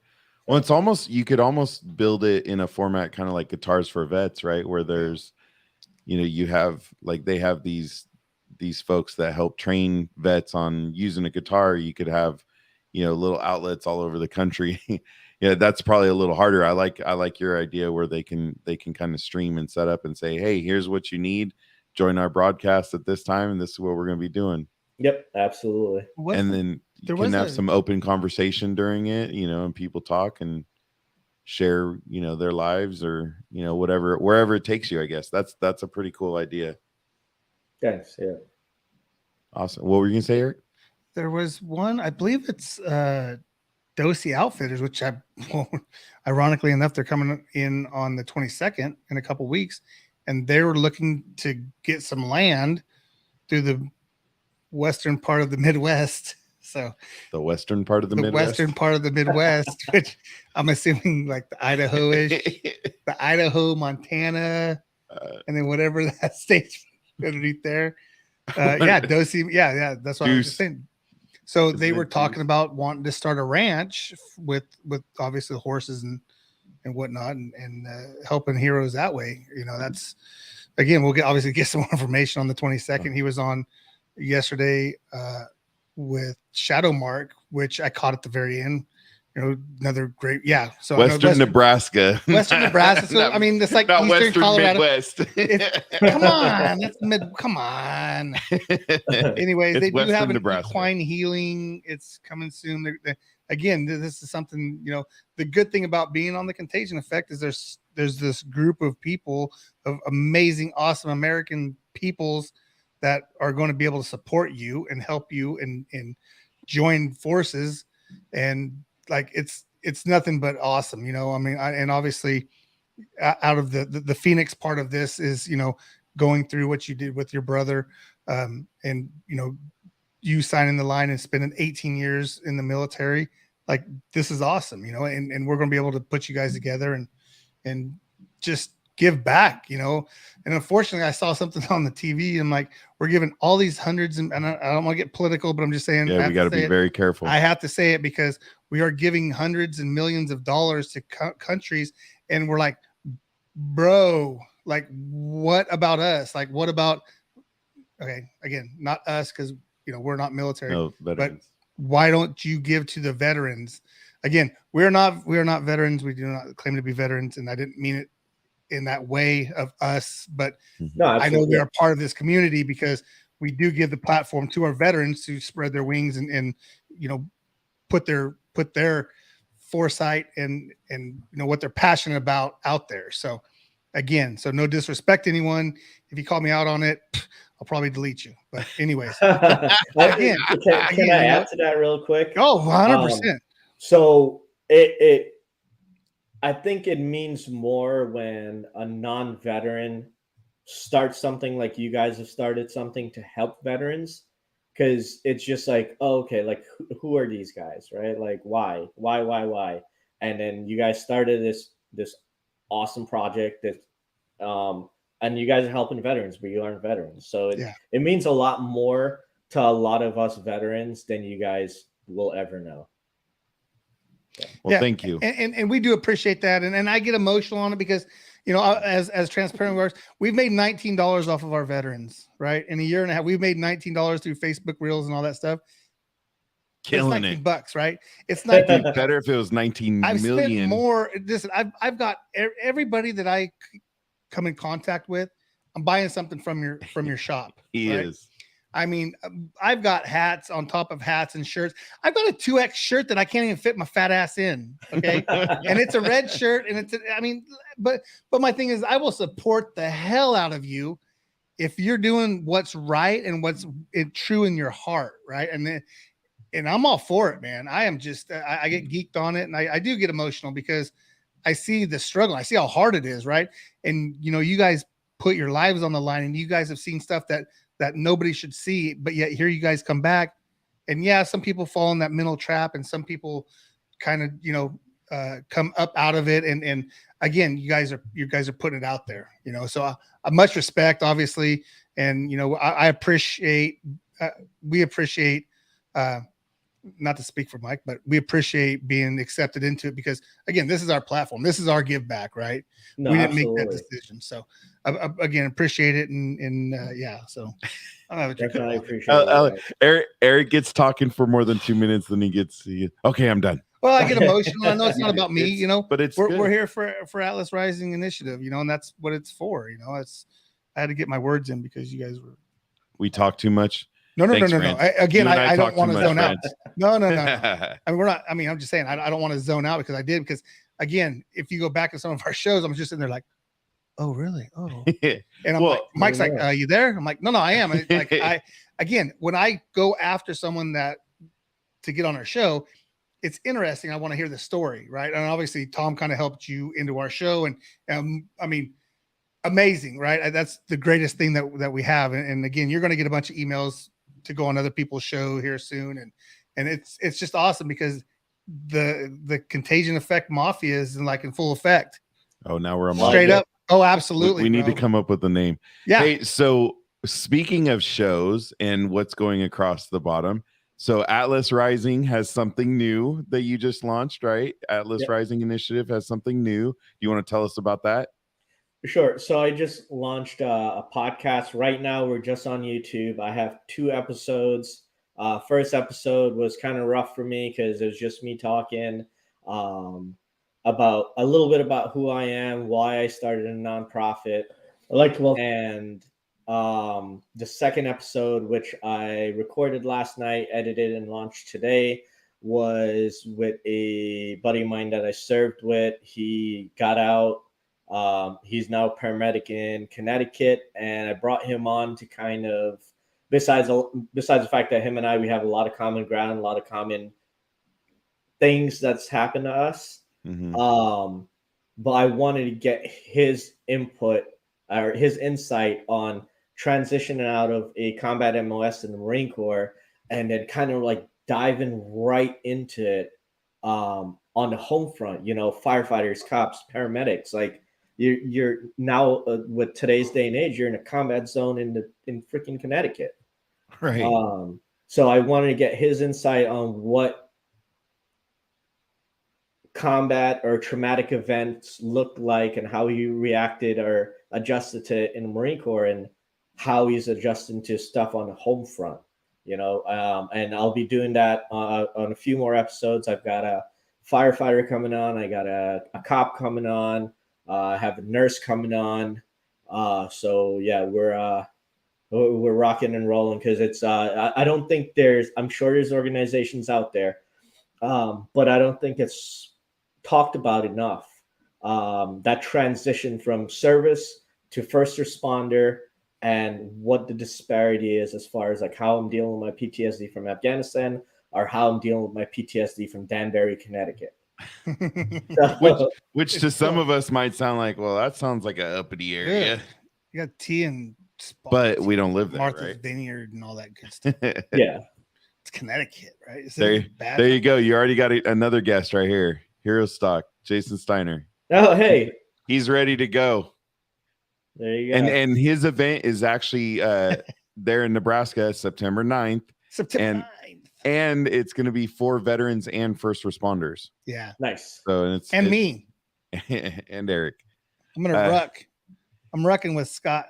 Well, it's almost, you could almost build it in a format kind of like Guitars for Vets, right? Where there's, you have like, they have these folks that help train vets on using a guitar. You could have, little outlets all over the country. Yeah, that's probably a little harder. I like your idea where they can kind of stream and set up and say, hey, here's what you need. Join our broadcast at this time, and this is what we're going to be doing. Yep, absolutely. And then you can have some open conversation during it, and people talk and share, their lives, or, whatever, wherever it takes you, I guess. That's a pretty cool idea. Thanks. Yeah. Awesome. What were you going to say, Eric? There was one, I believe it's Dosey Outfitters, which ironically enough, they're coming in on the 22nd in a couple weeks, and they were looking to get some land through the western part of the Midwest. So the western part of the Midwest? Western part of the Midwest, which I'm assuming like the Idaho-ish, the Idaho, Montana, and then whatever that state's underneath there. Dosey. Yeah, that's what I was just saying. So they were talking about wanting to start a ranch with obviously horses and whatnot, and helping heroes that way. That's, again, we'll obviously get some more information on the 22nd. He was on yesterday with Shadow Mark, which I caught at the very end. Another great, So Western Nebraska. Western Nebraska. So I mean, it's like not Eastern Western Colorado. Midwest. Come on, that's come on. Anyways, they do have an equine healing. It's coming soon. Again, this is something, the good thing about being on the Contagion Effect is there's this group of people, of amazing, awesome American peoples that are going to be able to support you and help you and join forces. And like, it's nothing but awesome. I mean, and obviously out of the Phoenix part of this is, going through what you did with your brother, and, you signing the line and spending 18 years in the military. Like, this is awesome, and we're going to be able to put you guys together and just give back, And unfortunately, I saw something on the TV. And like, we're giving all these hundreds, and I don't want to get political, but I'm just saying, Yeah, we got to be very careful. I have to say it because we are giving hundreds and millions of dollars to countries, and we're like, bro, like, what about us? Like, what about? Okay, again, not us because we're not military, but why don't you give to the veterans? Again, we are not veterans. We do not claim to be veterans, and I didn't mean it in that way of us, but no, I know we are part of this community because we do give the platform to our veterans to spread their wings and put their foresight and what they're passionate about out there. So again, no disrespect to anyone. If you call me out on it, I'll probably delete you. But anyways, again, can I add to that real quick? Oh, 100%. So I think it means more when a non-veteran starts something like you guys have started something to help veterans, because it's just like, oh, okay, like who are these guys, right? Like why? And then you guys started this awesome project that and you guys are helping veterans, but you aren't veterans. So it means a lot more to a lot of us veterans than you guys will ever know. Well, thank you. And we do appreciate that. And I get emotional on it because, as transparent works, we've made $19 off of our veterans, right? In a year and a half, we've made $19 through Facebook Reels and all that stuff. Killing it's it. $19, right? It's not better if it was 19 I've million. Spent more. Listen, I've got everybody that I come in contact with. I'm buying something from your shop. He right? is. I mean, I've got hats on top of hats and shirts. I've got a 2X shirt that I can't even fit my fat ass in. Okay. And it's a red shirt. And but my thing is, I will support the hell out of you if you're doing what's right and what's true in your heart. Right. And I'm all for it, man. I am just, I get geeked on it. And I do get emotional because I see the struggle. I see how hard it is. Right. And, you guys put your lives on the line, and you guys have seen stuff that nobody should see, but yet here you guys come back. And some people fall in that mental trap, and some people kind of, come up out of it. And again, you guys are putting it out there, so much respect, obviously. And, I appreciate, we appreciate, not to speak for Mike, but we appreciate being accepted into it because, again, this is our platform. This is our give back, right? No, we didn't absolutely. make that decision. So again, appreciate it. And so I definitely appreciate it. Eric gets talking for more than 2 minutes. Then he gets, okay, I'm done. Well, I get emotional. I know it's not about me, but we're here for Atlas Rising Initiative, and that's what it's for. I had to get my words in because you guys we talk too much. No. I don't want to zone out. No. I mean, we're not. I mean, I'm just saying I don't want to zone out because again, if you go back to some of our shows, I'm just in there like, oh, really? Oh, and I'm like, Mike's like, you there? I'm like, no, I am. Like, again, when I go after someone to get on our show, it's interesting. I want to hear the story, right? And obviously, Tom kind of helped you into our show, and I mean, amazing, right? That's the greatest thing that we have. And again, you're going to get a bunch of emails to go on other people's show here soon, and it's just awesome because the contagion effect mafia is in full effect. Oh, now we're straight up. Oh, absolutely. We need to come up with a name. Yeah. Hey, so speaking of shows and what's going across the bottom, so Atlas Rising has something new that you just launched, right? Atlas Rising Initiative has something new. Do you want to tell us about that? Sure. So I just launched a podcast. Right now, we're just on YouTube. I have 2 episodes. First episode was kind of rough for me because it was just me talking about a little bit about who I am, why I started a nonprofit. And the second episode, which I recorded last night, edited and launched today, was with a buddy of mine that I served with. He got out. He's now a paramedic in Connecticut, and I brought him on to kind of, besides the fact that him and we have a lot of common ground, a lot of common things that's happened to us. Mm-hmm. But I wanted to get his input or his insight on transitioning out of a combat MOS in the Marine Corps, and then kind of like diving right into it on the home front, firefighters, cops, paramedics, like you're now with today's day and age, you're in a combat zone in freaking Connecticut. Right. So I wanted to get his insight on what combat or traumatic events looked like and how he reacted or adjusted to it in the Marine Corps, and how he's adjusting to stuff on the home front, you know. And I'll be doing that on a few more episodes. I've got a firefighter coming on. I got a cop coming on. I have a nurse coming on. So yeah, we're rocking and rolling, because it's I don't think I'm sure there's organizations out there, but I don't think it's talked about enough. That transition from service to first responder, and what the disparity is as far as like how I'm dealing with my PTSD from Afghanistan, or how I'm dealing with my PTSD from Danbury, Connecticut. Which to some of us might sound like, well, that sounds like a uppity area. Yeah. You got tea and but we don't live there, Martha's right? Vineyard and all that good stuff. Yeah, it's Connecticut, right? There you go. You already got another guest right here. Hero Stock, Jason Steiner. Oh, hey, he's ready to go. There you go. And his event is actually there in Nebraska, September 9th. September 9th. And it's going to be for veterans and first responders. Yeah. Nice. So it's me. And Eric. I'm going to ruck. I'm rucking with Scott.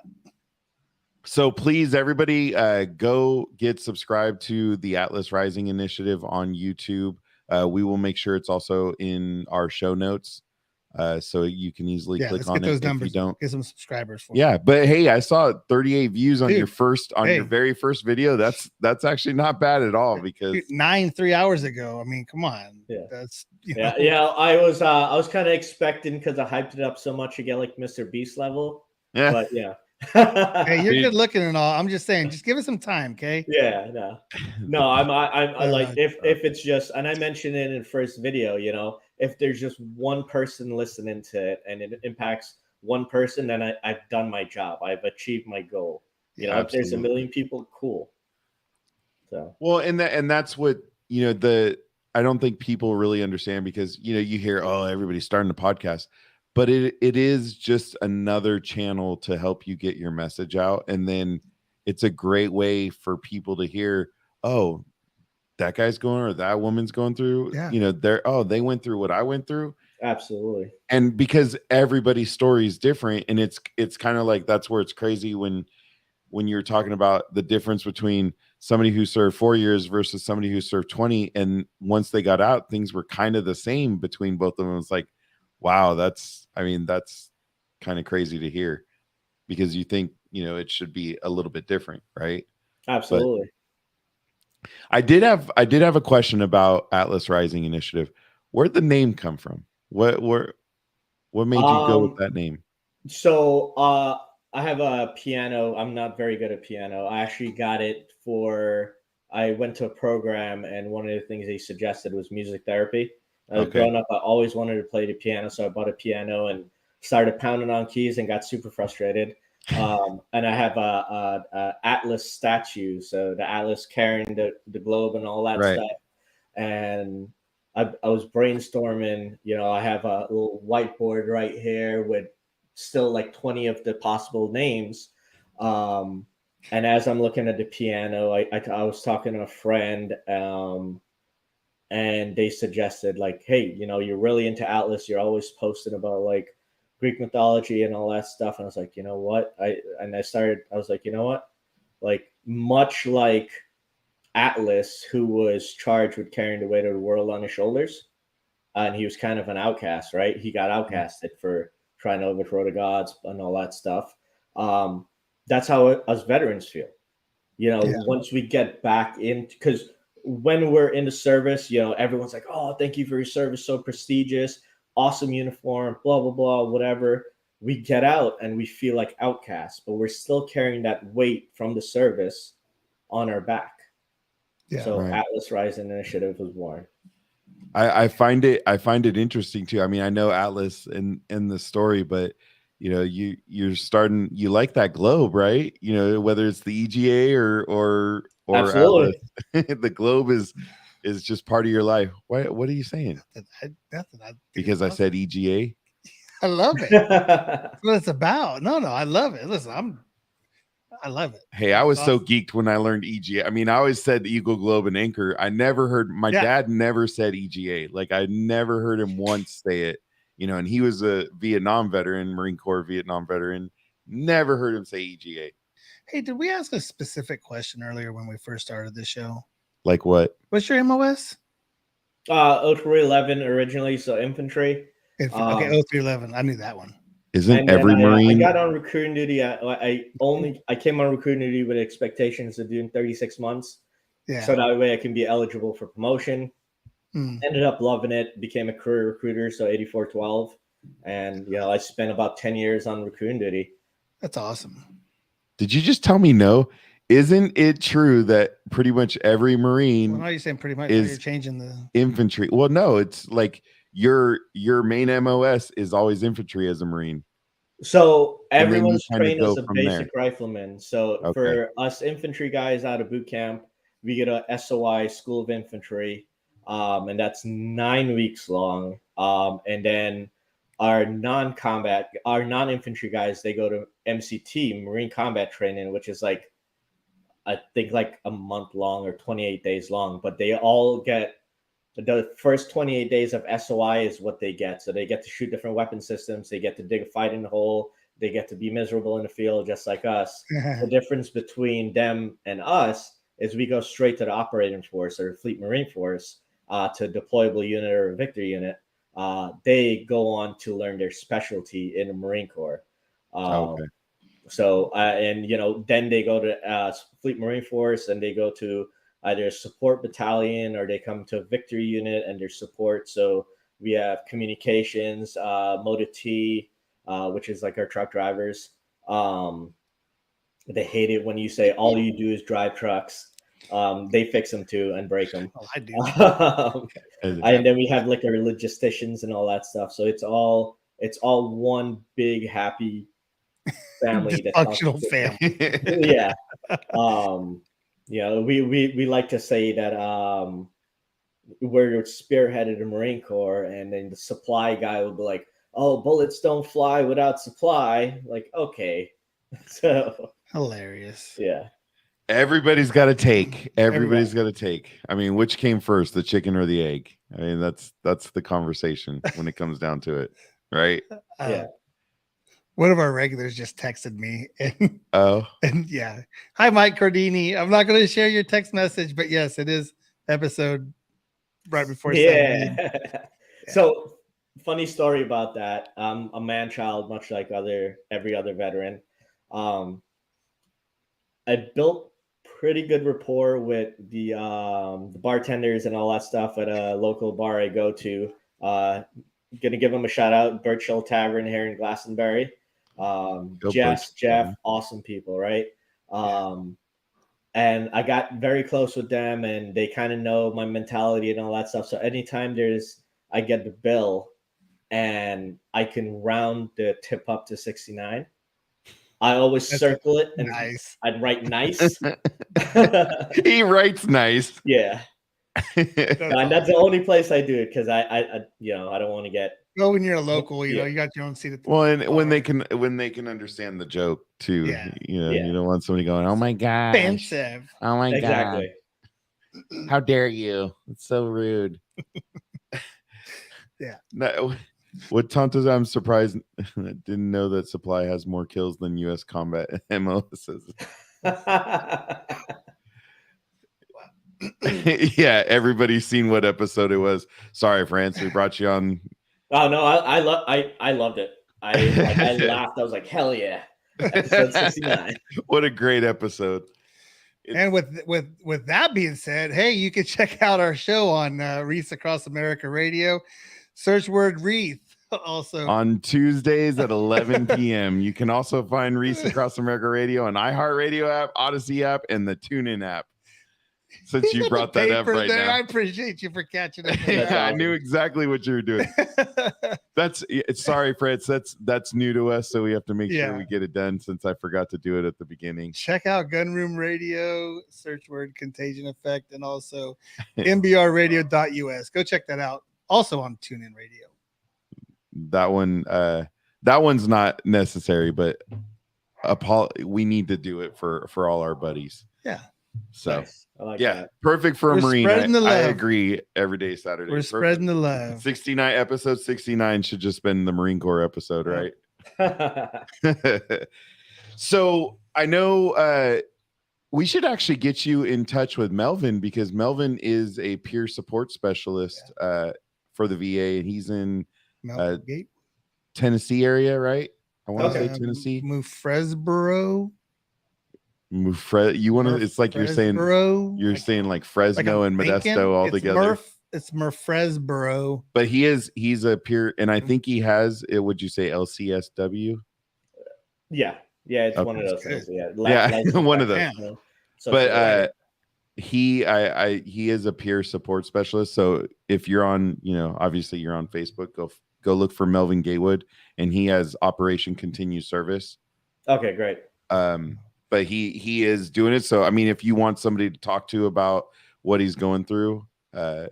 So please, everybody, go get subscribed to the Atlas Rising Initiative on YouTube. We will make sure it's also in our show notes, so you can easily click on it. Those numbers. If you don't get some subscribers for yeah, but hey, I saw 38 views on your your very first video. That's actually not bad at all, because 3 hours ago. I mean, come on. Yeah, that's yeah. I was kind of expecting, because I hyped it up so much to get like Mr. Beast level. Yeah, but yeah. Hey, you're good looking and all. I'm just saying, just give it some time, okay? Yeah, no. I'm like, if it's just, and I mentioned it in the first video, you know, if there's just one person listening to it and it impacts one person, then I've done my job. I've achieved my goal. You know, absolutely. If there's a million people, cool. So well, and that's what, you know, I don't think people really understand, because, you know, you hear, oh, everybody's starting a podcast. But it is just another channel to help you get your message out. And then it's a great way for people to hear, oh, that guy's going, or that woman's going through, you know, they went through what I went through. Absolutely. And because everybody's story is different, and it's kind of like, that's where it's crazy when you're talking about the difference between somebody who served 4 years versus somebody who served 20. And once they got out, things were kind of the same between both of them. It's like, wow, that's kind of crazy to hear, because you think, you know, it should be a little bit different, right? Absolutely. But I did have a question about Atlas Rising Initiative. Where'd the name come from? What made you go with that name? So I have a piano. I'm not very good at piano. I actually got it I went to a program, and one of the things they suggested was music therapy. Growing up, I always wanted to play the piano, so I bought a piano and started pounding on keys and got super frustrated. And I have a Atlas statue, so the Atlas carrying the globe and all that stuff. And I was brainstorming. You know, I have a little whiteboard right here with still like 20 of the possible names. And as I'm looking at the piano, I was talking to a friend. And they suggested, like, hey, you know, you're really into Atlas. You're always posting about like Greek mythology and all that stuff. And I was like, you know what? I was like, you know what? Like, much like Atlas, who was charged with carrying the weight of the world on his shoulders, and he was kind of an outcast, right? He got outcasted for trying to overthrow the gods and all that stuff. That's how us veterans feel. You know, once we get back in, because when we're in the service, you know, everyone's like, oh, thank you for your service. So prestigious, awesome uniform, blah, blah, blah, whatever. We get out and we feel like outcasts, but we're still carrying that weight from the service on our back. Yeah, so Atlas Rising Initiative was born. I find it interesting too. I mean, I know Atlas in the story, but you know, you like that globe, right? You know, whether it's the EGA or Absolutely. Atlas, the globe is just part of your life. What are you saying? Nothing. Because I said EGA. I love it. That's what it's about. No, I love it. Listen, I love it. Hey, I was It's so awesome. geeked when I learned EGA. I mean, I always said Eagle, Globe, and Anchor. I never heard my dad never said EGA. Like I never heard him once say it. You know, and he was a Vietnam veteran, Marine Corps Vietnam veteran. Never heard him say EGA. Hey, did we ask a specific question earlier when we first started this show? Like what? What's your MOS? 0311 originally, so infantry. Okay, 0311. I knew that one. Isn't every Marine? I got on recruiting duty. I came on recruiting duty with expectations of doing 36 months. Yeah. So that way I can be eligible for promotion. Ended up loving it. Became a career recruiter, so 8412, and I spent about 10 years on recruiting duty. That's awesome. Did you just tell me no? Isn't it true that pretty much every Marine? Well, now you're saying pretty much. Is you're changing the infantry. Well, no, it's like your main MOS is always infantry as a Marine. So everyone's trained as a basic rifleman. So Okay. For us infantry guys out of boot camp, we get a SOI, School of Infantry, and that's 9 weeks long. And then our non-infantry guys, they go to MCT, Marine Combat Training, which is like, I think like a month long or 28 days long, but they all get the first 28 days of SOI is what they get. So they get to shoot different weapon systems. They get to dig a fighting hole. They get to be miserable in the field, just like us. The difference between them and us is we go straight to the operating force or Fleet Marine Force, to deployable unit or victory unit. They go on to learn their specialty in the Marine Corps. Okay. So, then they go to Fleet Marine Force and they go to either a support battalion or they come to a victory unit and their support. So we have communications, Motor T, which is like our truck drivers. They hate it when you say all you do is drive trucks. They fix them too and break them. Oh, I do. And then we have like our logisticians and all that stuff. So it's all one big happy family. Dysfunctional family. Yeah. We like to say that we're spearheaded the Marine Corps, and then the supply guy will be like, "Oh, bullets don't fly without supply." Like, okay. So hilarious. Yeah. Everybody's got to take. Everybody's got to take. I mean, which came first, the chicken or the egg? I mean, that's the conversation when it comes down to it, right? Yeah. One of our regulars just texted me, and yeah. Hi, Mike Cordini. I'm not going to share your text message, but yes, it is episode right before 70. Yeah. So funny story about that. I'm a man child, much like every other veteran. I built pretty good rapport with the bartenders and all that stuff at a local bar I go to. Gonna give them a shout out, Birchill Tavern here in Glastonbury. Jeff, awesome people, right? And I got very close with them, and they kind of know my mentality and all that stuff. So anytime I get the bill, and I can round the tip up to 69. I always circle it, and nice. I'd write nice. He writes nice. Yeah. And that's the only place I do it because I don't want to get. Well, when you're a local, you got your own seat at the well, and when they can understand the joke too. Yeah. You don't want somebody going, "Oh my god, offensive." Oh my god, how dare you? It's so rude. Yeah. No, what Tonto? I'm surprised. I didn't know that Supply has more kills than U.S. combat MOSs. Yeah, everybody's seen what episode it was. Sorry, France, we brought you on. Oh no, I loved it. I laughed. I was like, hell yeah. Episode 69. What a great episode. And with that being said, hey, you can check out our show on Wreaths Across America Radio. Search word Wreath also on Tuesdays at 11 p.m. You can also find Wreaths Across America Radio on iHeartRadio app, Odyssey app, and the TuneIn app. Since you brought that up right now, I appreciate you for catching it. Yeah, I knew exactly what you were doing. Sorry, Fritz. That's new to us, so we have to make sure we get it done. Since I forgot to do it at the beginning. Check out Gunroom Radio, search word Contagion Effect, and also mbrradio.us. Go check that out. Also on TuneIn Radio. That one, that one's not necessary, but we need to do it for all our buddies. Yeah. So Nice. I like yeah, that. perfect for a We're Marine. spreading the I love. agree. Every day Saturday. We're spreading the love. 69 episode 69 should just been the Marine Corps episode, right? So I know we should actually get you in touch with Melvin, because Melvin is a peer support specialist for the VA, and he's in Gate. Tennessee area, right? I want to Okay. say Tennessee. Mufresboro. You want to? It's like you're saying like Fresno and Modesto all together. It's Murfreesboro. But he's a peer, and I think he has it. Would you say LCSW? Yeah, it's Okay. one of those things. Yeah, one of those. Yeah. So But he is a peer support specialist. So if you're on, obviously you're on Facebook, go look for Melvin Gatewood, and he has Operation Continue Service. Okay, great. But he is doing it. So I mean, if you want somebody to talk to about what he's going through, and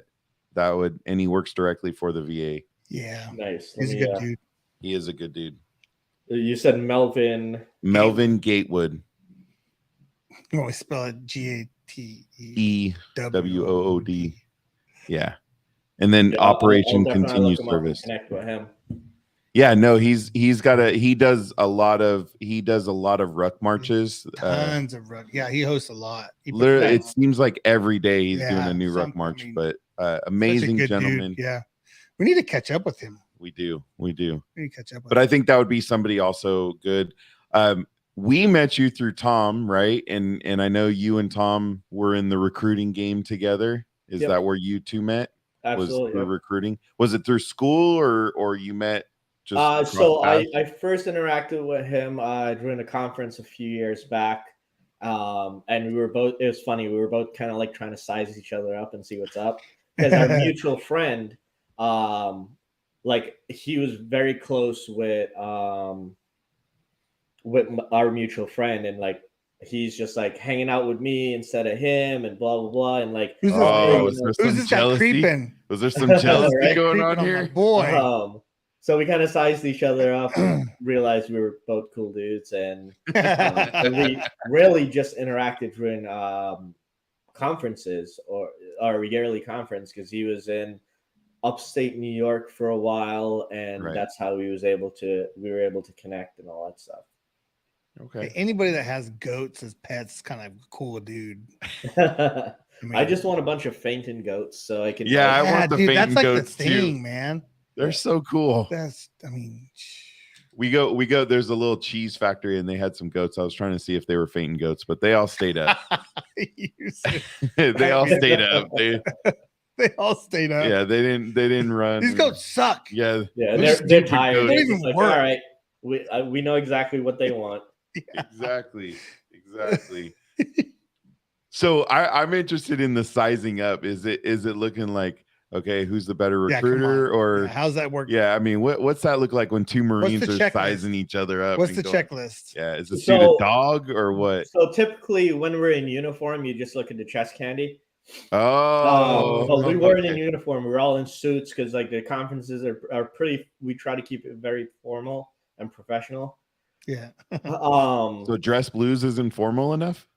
he works directly for the VA. Yeah, Nice. he's a good dude. He is a good dude. You said Melvin Gatewood. You always spell it GATEWOOD. Yeah. And then Operation I'll Continue look him up and Service. Connect with him. Yeah, no, he does a lot of ruck marches. Tons of ruck. Yeah, he hosts a lot. Literally, it seems like every day he's doing a new ruck march. But amazing gentleman. Dude. Yeah, we need to catch up with him. We do. We need to catch up with But him. I think that would be somebody also good. We met you through Tom, right? And I know you and Tom were in the recruiting game together. Is that where you two met? Absolutely. Was through recruiting? Was it through school or you met? So I first interacted with him during a conference a few years back, and we were both. It was funny. We were both kind of like trying to size each other up and see what's up, because our mutual friend, like he was very close with our mutual friend, and like he's just like hanging out with me instead of him, and blah blah blah, and like who's this guy creeping? Was there some jealousy going on here, boy? So we kind of sized each other up and realized we were both cool dudes, and we really just interacted during conferences or our yearly conference, because he was in upstate New York for a while, and that's how we were able to connect and all that stuff. Okay. Anybody that has goats as pets is kind of a cool dude. I just want a bunch of fainting goats so I can. Yeah, I want the fainting that's like goats the thing, too, man. They're so cool. We go. There's a little cheese factory, and they had some goats. I was trying to see if they were fainting goats, but they all stayed up. They all stayed up. They all stayed up. Yeah, they didn't run. These goats suck. Yeah, they're tired. They don't even like, work. All right, we know exactly what they want. Yeah. Exactly. So I'm interested in the sizing up. Is it looking like, okay, who's the better recruiter, or how's that work? Yeah, I mean, what's that look like when two Marines are sizing each other up? What's the checklist? Yeah, is it suit a dog or what? So typically, when we're in uniform, you just look at the chest candy. But we weren't in uniform. We were all in suits, because like the conferences are pretty. We try to keep it very formal and professional. Yeah. So dress blues isn't formal enough?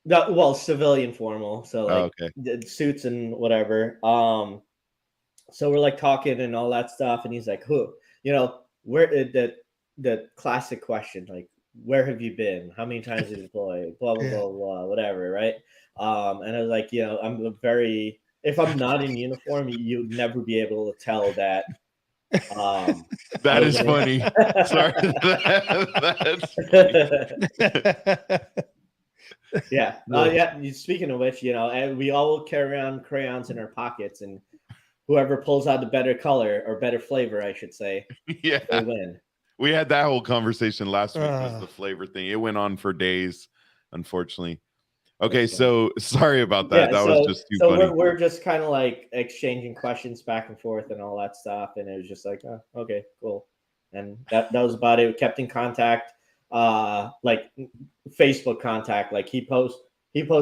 Well, civilian formal. So like okay. Suits and whatever. So we're like talking and all that stuff, and he's like, "Who? Where the classic question, like, where have you been? How many times did you deploy? Blah blah blah blah, whatever, right?" And I was like, if I'm not in uniform, you'd never be able to tell that. That is funny. Sorry. That's funny. Yeah. Speaking of which, we all carry around crayons in our pockets, and whoever pulls out the better color or better flavor, I should say, they win. We had that whole conversation last week. Was the flavor thing? It went on for days, unfortunately. Okay, so sorry about that. That was just too funny. So we're just kind of like exchanging questions back and forth and all that stuff, and it was just like, oh, okay, cool. And that was about it. We kept in contact, like Facebook contact. Like he posts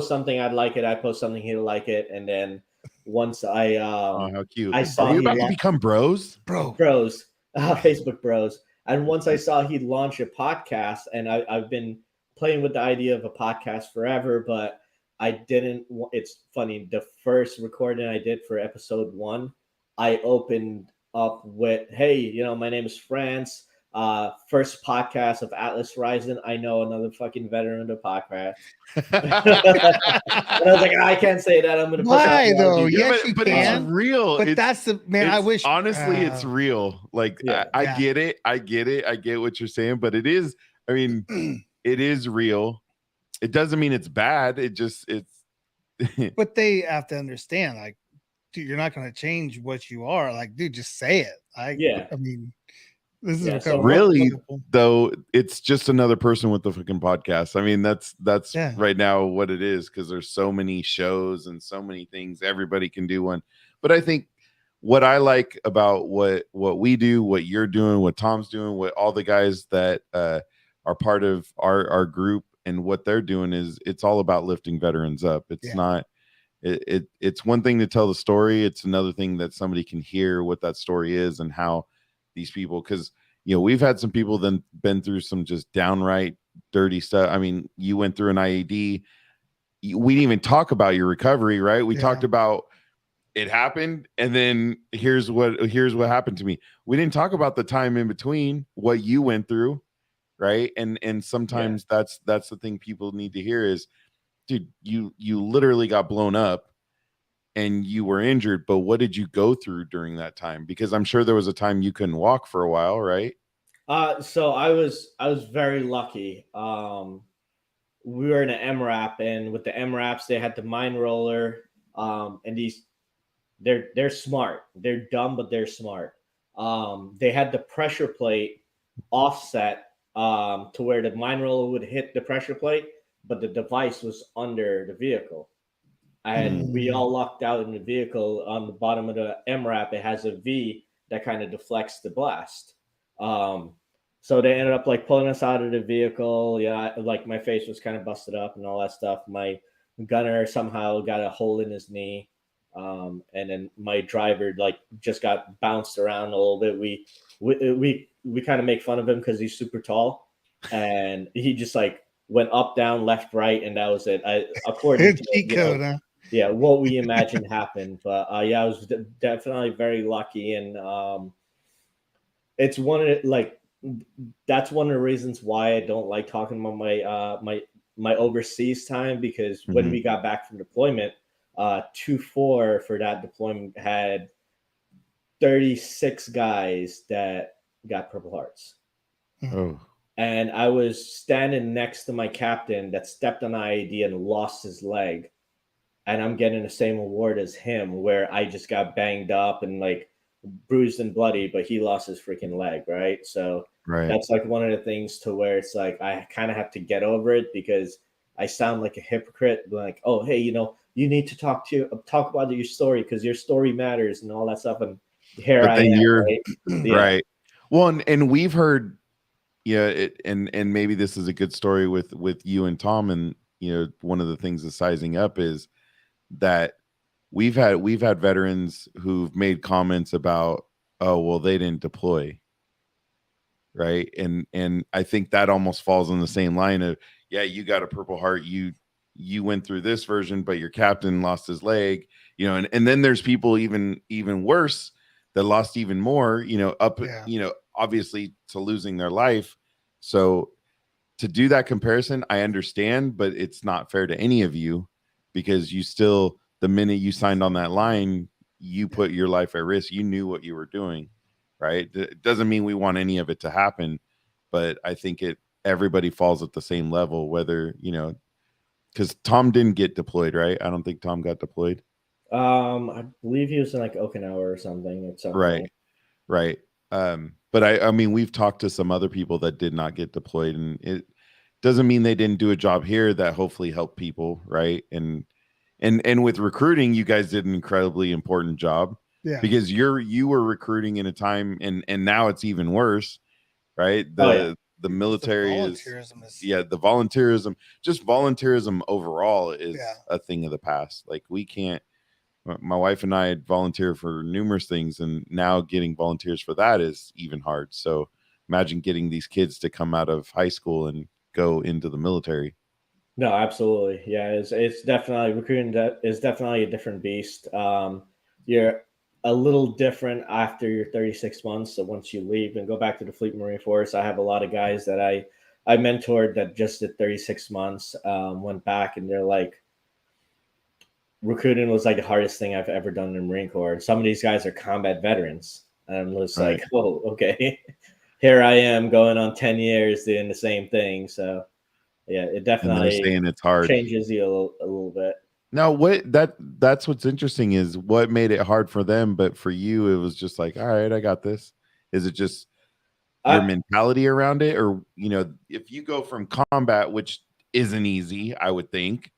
something, I'd like it. I post something, he'll like it, and then once how cute! I saw you about to become bros, Facebook bros. And once I saw he'd launch a podcast, and I've been playing with the idea of a podcast forever, but I didn't. It's funny. The first recording I did for episode 1, I opened up with, "Hey, you know, my name is France. First podcast of Atlas Horizon. I know another fucking veteran of the podcast." And I was like, I can't say that. I'm gonna. Why though? Yeah, Yes, you but can. it's real. But that's the man. I wish. Honestly, it's real. Like I get it. I get it. I get what you're saying. But it is. I mean, it is real. It doesn't mean it's bad. It's. But they have to understand, like, dude, you're not going to change what you are. Like, dude, just say it. I mean, this is really though. It's just another person with the fucking podcast. I mean, that's right now what it is, because there's so many shows and so many things. Everybody can do one. But I think what I like about what we do, what you're doing, what Tom's doing, what all the guys that are part of our group and what they're doing is it's all about lifting veterans up. It's not. It's one thing to tell the story. It's another thing that somebody can hear what that story is and how these people, because we've had some people then been through some just downright dirty stuff. I mean, you went through an IED. We didn't even talk about your recovery, right? We talked about it happened, and then here's what happened to me. We didn't talk about the time in between, what you went through, right? And sometimes that's the thing people need to hear is, dude, you literally got blown up and you were injured, but what did you go through during that time? Because I'm sure there was a time you couldn't walk for a while, right? So I was very lucky. We were in an MRAP, and with the MRAPs, they had the mine roller. And they're smart. They're dumb, but they're smart. They had the pressure plate offset to where the mine roller would hit the pressure plate, but the device was under the vehicle. And we all lucked out in the vehicle. On the bottom of the MRAP, it has a V that kind of deflects the blast. So they ended up like pulling us out of the vehicle. Yeah, like my face was kind of busted up and all that stuff. My gunner somehow got a hole in his knee. And then my driver like just got bounced around a little bit. We kind of make fun of him because he's super tall, and he just like went up, down, left, right, and that was it. According to what we imagined happened. But I was definitely very lucky, and it's one of that's one of the reasons why I don't like talking about my overseas time, because when we got back from deployment, 2-4 for that deployment had 36 guys that got Purple Hearts. Oh. And I was standing next to my captain that stepped on IED and lost his leg. And I'm getting the same award as him, where I just got banged up and like bruised and bloody, but he lost his freaking leg, right? So that's like one of the things to where it's like I kind of have to get over it, because I sound like a hypocrite, like, oh, hey, you need to talk about your story because your story matters and all that stuff. And here I am, right? Well, and we've heard, and maybe this is a good story with you and Tom, and one of the things of sizing up is that we've had veterans who've made comments about, oh, well, they didn't deploy, right? And I think that almost falls on the same line of, you got a Purple Heart, you went through this version, but your captain lost his leg, and then there's people even worse that lost even more, obviously to losing their life. So to do that comparison, I understand, but it's not fair to any of you, because you still, the minute you signed on that line, you put your life at risk. You knew what you were doing, right? It doesn't mean we want any of it to happen, but I think everybody falls at the same level, whether, because Tom didn't get deployed, right? I don't think Tom got deployed. I believe he was in like Okinawa or something. Right. But I mean, we've talked to some other people that did not get deployed, and it doesn't mean they didn't do a job here that hopefully helped people, right? And with recruiting, you guys did an incredibly important job, because you were recruiting in a time, and now it's even worse, right? The military is the volunteerism, just volunteerism overall is a thing of the past. Like, we can't. My wife and I had volunteered for numerous things, and now getting volunteers for that is even hard. So imagine getting these kids to come out of high school and go into the military. No, absolutely. Yeah, it's definitely recruiting is definitely a different beast. You're a little different after your 36 months. So once you leave and go back to the Fleet Marine Force, I have a lot of guys that I mentored that just did 36 months, went back, and they're like, recruiting was like the hardest thing I've ever done in the Marine Corps. Some of these guys are combat veterans. And I'm just like, oh, okay. Here I am going on 10 years doing the same thing. So yeah, it definitely saying it's hard. Changes you a little bit. Now, that's what's interesting is what made it hard for them, but for you, it was just like, all right, I got this. Is it just your mentality around it? Or, if you go from combat, which isn't easy, I would think,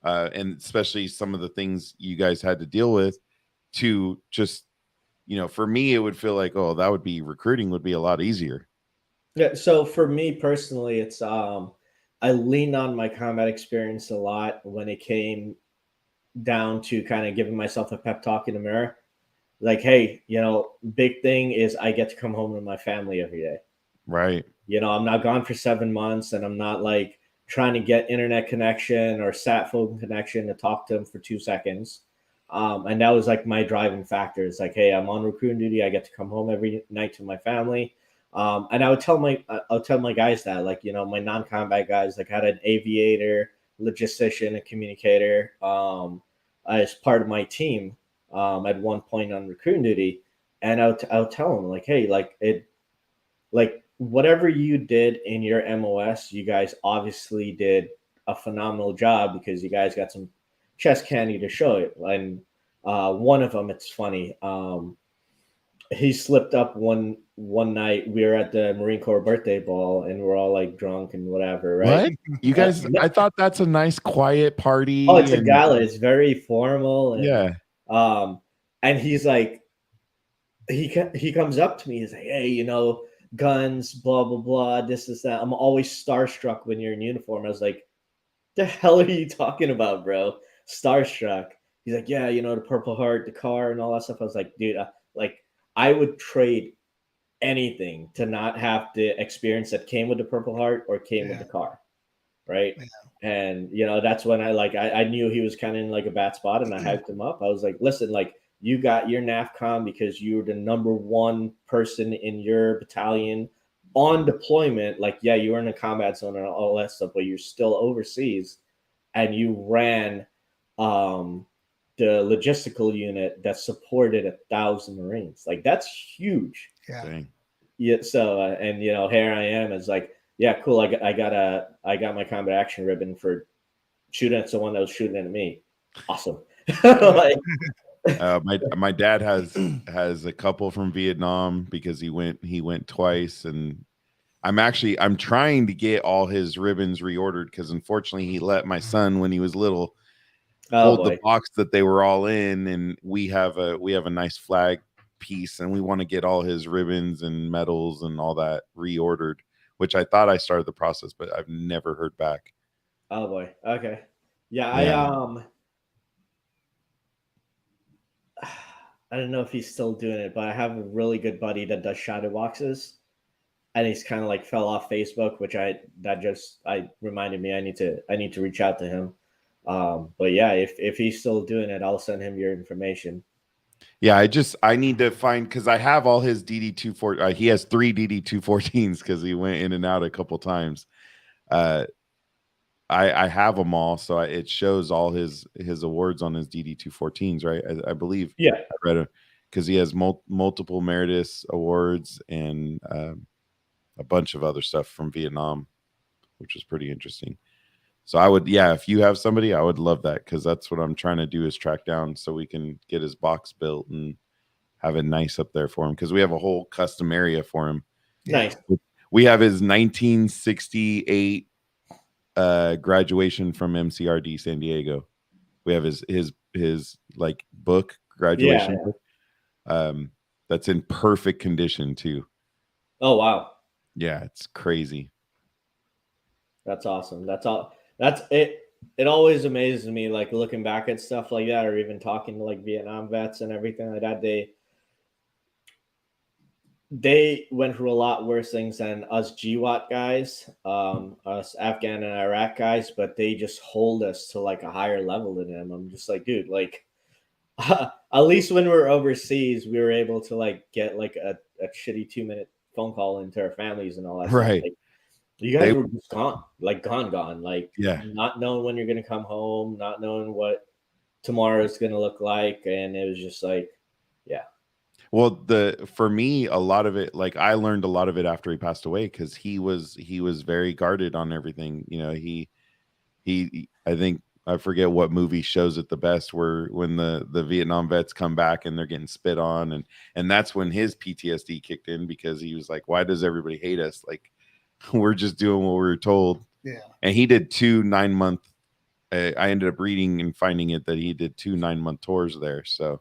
and especially some of the things you guys had to deal with, to just, for me, it would feel like, oh, that would be recruiting would be a lot easier. Yeah. So for me personally, it's, I leaned on my combat experience a lot when it came down to kind of giving myself a pep talk in the mirror. Like, hey, big thing is I get to come home to my family every day. Right. I'm not gone for 7 months, and I'm not like trying to get internet connection or sat phone connection to talk to them for 2 seconds. And that was like my driving factor. It's like, hey, I'm on recruiting duty. I get to come home every night to my family. And I would tell my guys that, like, my non-combat guys, like, I had an aviator, logistician, a communicator as part of my team at one point on recruiting duty. And I would tell them, like, hey, like whatever you did in your MOS, you guys obviously did a phenomenal job because you guys got some chest candy to show it. And one of them, it's funny, he slipped up one night. We were at the Marine Corps birthday ball, and we're all like drunk and whatever, right? What? You guys, I thought that's a nice quiet party. Oh, it's a gala. It's very formal. And, yeah. And he's like, he comes up to me. He's like, hey, guns, blah blah blah. This is that. I'm always starstruck when you're in uniform. I was like, the hell are you talking about, bro? Starstruck. He's like, yeah, the Purple Heart, the car, and all that stuff. I was like, dude, I would trade anything to not have the experience that came with the Purple Heart or came with the car, right? Yeah. And that's when I knew he was kind of in like a bad spot, and I hyped him up. I was like, listen, like, you got your NAFCON because you were the number one person in your battalion on deployment. Like, yeah, you were in a combat zone and all that stuff, but you're still overseas, and you ran the logistical unit that supported 1,000 Marines. Like, that's huge. Yeah. Dang. Yeah. So, and here I am. It's like, yeah, cool. I got my combat action ribbon for shooting at someone that was shooting at me. Awesome. Like, my dad has a couple from Vietnam because he went twice, and I'm trying to get all his ribbons reordered because unfortunately he let my son, when he was little, hold the box that they were all in, and we have a nice flag piece, and we want to get all his ribbons and medals and all that reordered, which I thought I started the process, but I've never heard back. Oh boy. Okay. Yeah. I don't know if he's still doing it, but I have a really good buddy that does shadow boxes, and he's kind of like fell off Facebook, which I reminded me I need to reach out to him. But yeah, if he's still doing it, I'll send him your information. Yeah, I need to find, because I have all his DD-214. He has 3 DD-214s because he went in and out a couple times. I have them all, so it shows all his awards on his DD-214s, right? I believe. Yeah, I read it because he has multiple Meritus awards and a bunch of other stuff from Vietnam, which is pretty interesting. So if you have somebody, I would love that, because that's what I'm trying to do, is track down so we can get his box built and have it nice up there for him, because we have a whole custom area for him. Nice. We have his 1968 graduation from MCRD San Diego. We have his like book, graduation book. That's in perfect condition too. Oh wow. Yeah, it's crazy. That's awesome. That's all. That's it. It always amazes me, like, looking back at stuff like that, or even talking to like Vietnam vets and everything like that. they went through a lot worse things than us GWAT guys, us Afghan and Iraq guys, but they just hold us to like a higher level than them. I'm just like, dude, like at least when we're overseas, we were able to like get like a shitty 2-minute phone call into our families and all that Right. stuff. Like, you guys were just gone, like gone, like not knowing when you're gonna come home, not knowing what tomorrow is gonna look like, and it was just like, yeah. Well, for me, a lot of it, like I learned a lot of it after he passed away, because he was very guarded on everything. You know, he I think, I forget what movie shows it the best, where when the Vietnam vets come back and they're getting spit on, and that's when his PTSD kicked in, because he was like, why does everybody hate us? Like, we're just doing what we were told. Yeah. And he did 2 9-month. I ended up reading and finding it that he did 2 9-month tours there. So.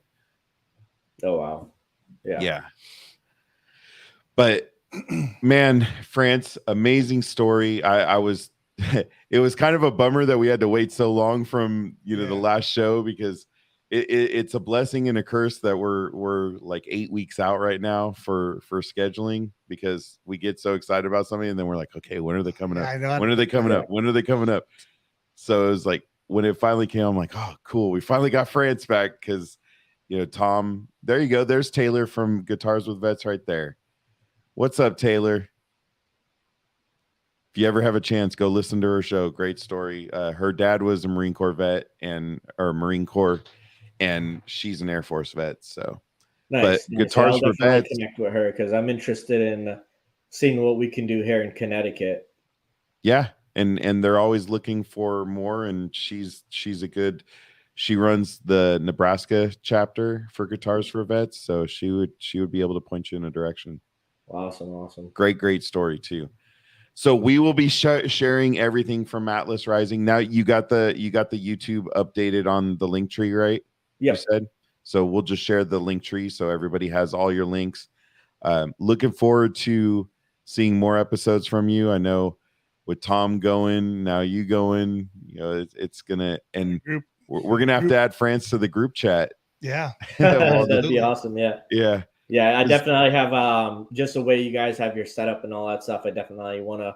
Oh wow. Yeah. But man, France, amazing story. I was it was kind of a bummer that we had to wait so long from the last show, because it's a blessing and a curse that we're like 8 weeks out right now for scheduling, because we get so excited about something and then we're like, okay, when are they coming up? When are they coming up? When are they coming up? So it was like, when it finally came, I'm like, oh, cool. We finally got France back, because Tom, there you go. There's Taylor from Guitars with Vets right there. What's up, Taylor? If you ever have a chance, go listen to her show. Great story. Her dad was a Marine Corps vet or Marine Corps, and she's an Air Force vet. So, nice. But Guitars I'll with Vets. Connect with her, because I'm interested in seeing what we can do here in Connecticut. Yeah, and they're always looking for more, and she's a good. She runs the Nebraska chapter for Guitars for Vets, so she would be able to point you in a direction. Awesome. Great story too. So we will be sharing everything from Atlas Rising. Now you got the YouTube updated on the link tree, right? Yeah. You said. So we'll just share the link tree so everybody has all your links. Looking forward to seeing more episodes from you. I know with Tom going, now you going, it's gonna, and we're gonna have to add France to the group chat. Yeah. That'd be awesome. Yeah. I definitely have just the way you guys have your setup and all that stuff. I definitely want to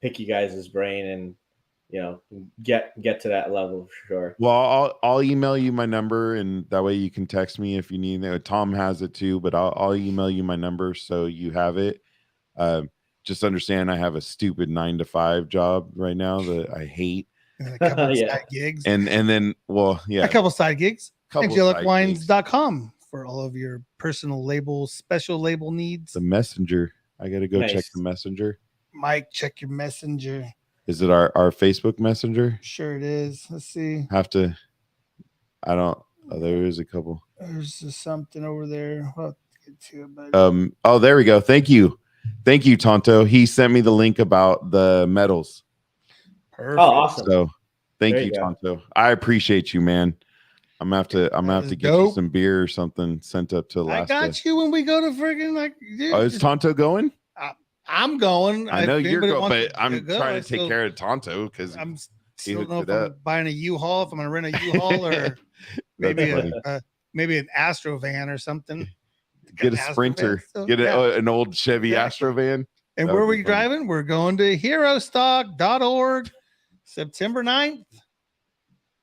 pick you guys' brain and get to that level for sure. Well, I'll email you my number, and that way you can text me if you need it. Tom has it too, but I'll email you my number so you have it. Just understand I have a stupid 9-to-5 job right now that I hate. And a couple of side gigs. And then, a couple side gigs. AnJEllakWines.com for all of your personal labels, special label needs. The Messenger. I got to go check the Messenger. Mike, check your Messenger. Is it our Facebook Messenger? Sure it is. Let's see. There is a couple. There's something over there. I'll get to it, but... Oh, there we go. Thank you, Tonto. He sent me the link about the medals. Perfect. Oh, awesome. So thank you, Tonto. I appreciate you, man. I'm gonna have to get you some beer or something sent up to Alaska. I got you when we go to friggin' dude, is Tonto going? I'm going. I know you're going, but I'm trying to take care of Tonto, because I'm still don't know if I'm buying a U-Haul, if I'm gonna rent a U-Haul or maybe an Astro van or something. Get a Sprinter. Get an old Chevy Astro van. And where are we driving? We're going to herostock.org September 9th.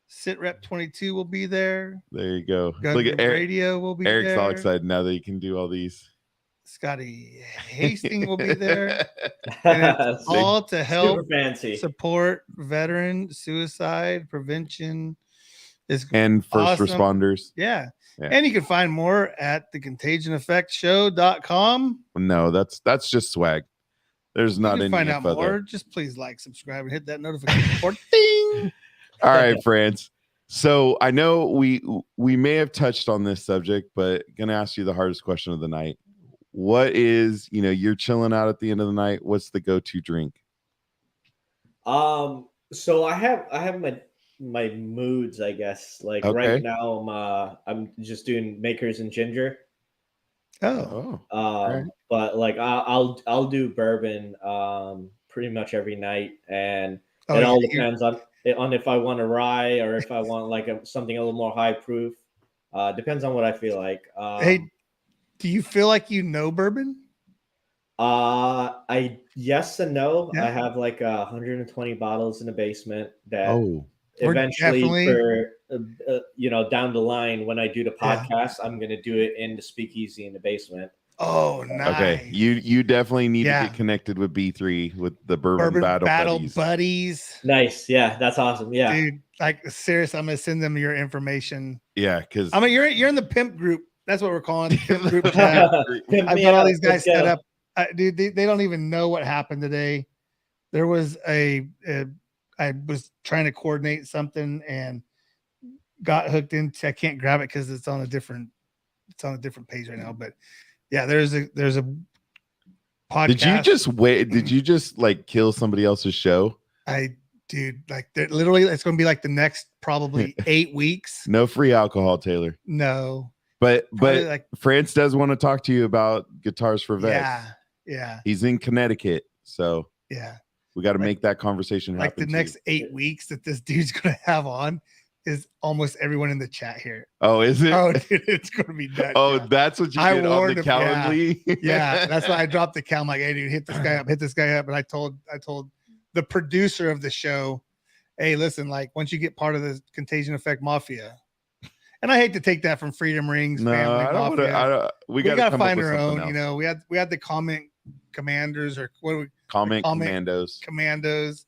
SITREP 22 will be there. There you go. Look at Eric. Radio will be Eric's there. all excited now that he can do all these. Scotty Hastings will be there. And it's all to help support veteran suicide prevention. And first responders. Yeah. And you can find more at thecontagioneffectshow.com. No, that's just swag. There's not any find out more. There. Just please like, subscribe, and hit that notification board. Ding! All right, friends. So I know we may have touched on this subject, but gonna ask you the hardest question of the night. What is, you're chilling out at the end of the night. What's the go-to drink? So I have my moods, I guess. Like right now, I'm just doing Makers and Ginger. Right. But like I'll do bourbon pretty much every night, and it all depends on if I want a rye or if I want like something a little more high proof. Depends on what I feel like. Hey, do you feel like bourbon? I yes and no. Yeah. I have like 120 bottles in the basement that Oh, We're eventually definitely- for down the line when I do the Yeah. podcast, I'm gonna do it in the speakeasy in the basement. Oh, nice. okay. You definitely need Yeah. to get connected with B3 with the Bourbon Battle Buddies. Nice. Yeah, that's awesome. Yeah. Dude, like serious, I'm gonna send them your information. Yeah, because I mean, you're in the pimp group. That's what we're calling the pimp group chat. Pimp I've me got all out. these guys Let's set go. up. Dude, they don't even know what happened today. There was I was trying to coordinate something and got hooked into. I can't grab it because it's on a different page right now. But yeah, there's a podcast. did you just wait? Did you just like kill somebody else's show? Dude, like literally, it's going to be like the next probably 8 weeks. No free alcohol, Taylor. No, But probably like France does want to talk to you about Guitars for Vets. yeah, He's in Connecticut, so yeah. we got to Like- make that conversation happen. Like the next 8 weeks that this dude's going to have on is almost everyone in the chat here. Oh, is it? Oh, dude, it's going to be nuts. Oh, yeah. that's what you I did on warned the him, yeah. Calendly. Yeah, that's why I dropped the count. I'm like, hey, dude, hit this guy up. And I told the producer of the show, hey, listen, like once you get part of the Contagion Effect Mafia, and I hate to take that from Freedom Rings, No, family I don't mafia. want to. We got to find our own. You know, we had the comment commanders or what do we comment comment- commandos. commandos.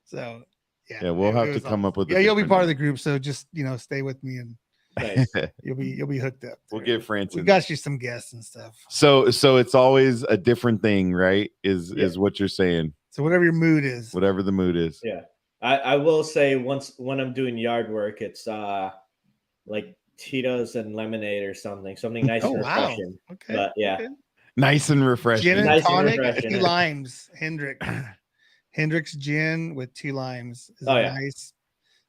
So Yeah, we'll it have to was come up with. Yeah, you'll be part of the group. So just stay with me and Nice. you'll be hooked up. We'll there. get France. We in. got you some guests and stuff. So it's always a different thing, right? Is what you're saying. So whatever your mood is. Whatever the mood is. Yeah. I will say when I'm doing yard work, it's like Tito's and lemonade or something nice Oh and wow. refreshing. Okay. But yeah. okay. Nice and refreshing. Gin and Nice and tonic, refreshing. 2 limes. Hendrick's gin with 2 limes. Is Oh, yeah. nice.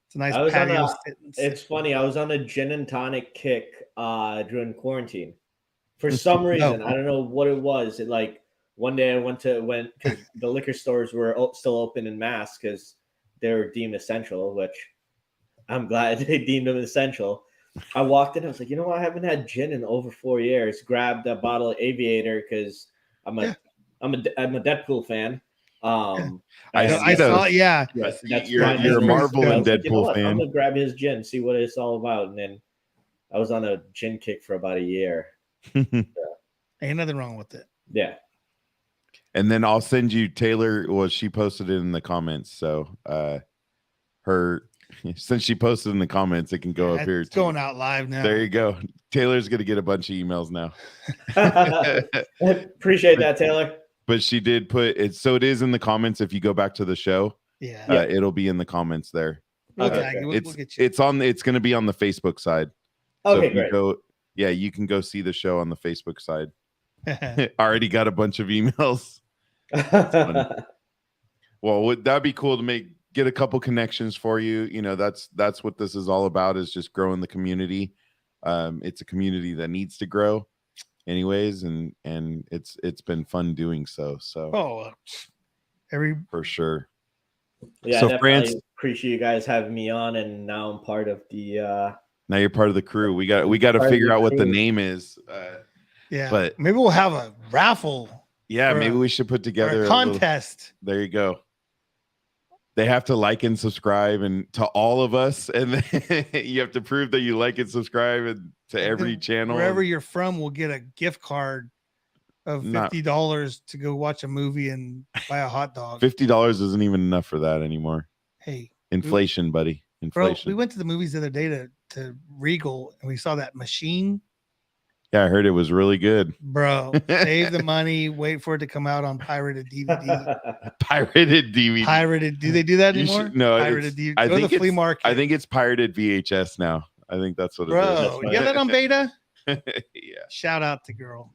It's a nice I was on patio a- sit and It's sip. funny. I was on a gin and tonic kick during quarantine. For some reason, I don't know what it was. It like one day I went because the liquor stores were still open in mass because they were deemed essential, which I'm glad they deemed them essential. I walked in, I was like, you know what? I haven't had gin in over 4 years. Grabbed a bottle of Aviator because I'm a Deadpool fan. I see I saw those. yeah. You're fine. a That's Marvel pretty and good. Deadpool I'm fan. gonna grab his gin, see what it's all about, and then I was on a gin kick for about a year. Ain't nothing wrong with it. Yeah. And then I'll send you Taylor. Well, she posted it in the comments. So since she posted in the comments, it can go up here. It's going out live now. There you go. Taylor's gonna get a bunch of emails now. Appreciate that, Taylor. But she did put it, so it is in the comments. If you go back to the show, Yeah. it'll be in the comments there. We'll Okay. tag you. We'll It's get you. it's going to be on the Facebook side. So Okay, if you great. go, you can go see the show on the Facebook side. Already got a bunch of emails. Well, that'd be cool to get a couple connections for you. You know, that's what this is all about, is just growing the community. It's a community that needs to grow anyways, and it's been fun doing so. So for sure. Yeah, So I definitely France, appreciate you guys having me on, and now I'm part of the now you're part of the crew. We got to Part of figure the out what the crew. name is. Yeah. But maybe we'll have a raffle yeah, or maybe we should put or together a a little- contest. there you go. They have to like and subscribe and to all of us, and then you have to prove that you like and subscribe and to every Then channel. Wherever you're from, we'll get a gift card of Not- $50 to go watch a movie and buy a hot dog. $50 isn't even enough for that anymore. Hey, Inflation, buddy. bro, Inflation. we went to the movies the other day to Regal and we saw that machine. Yeah, I heard it was really good. Bro, save the money, wait for it to come out on pirated DVD. Pirated DVD. Pirated, do they do that You anymore? should- no, Pirated it's- DVD. I Go to think the flea it's- market. I think it's pirated VHS now. I think that's what it Bro, That's you have that on beta? is. Yeah. Shout out to girl.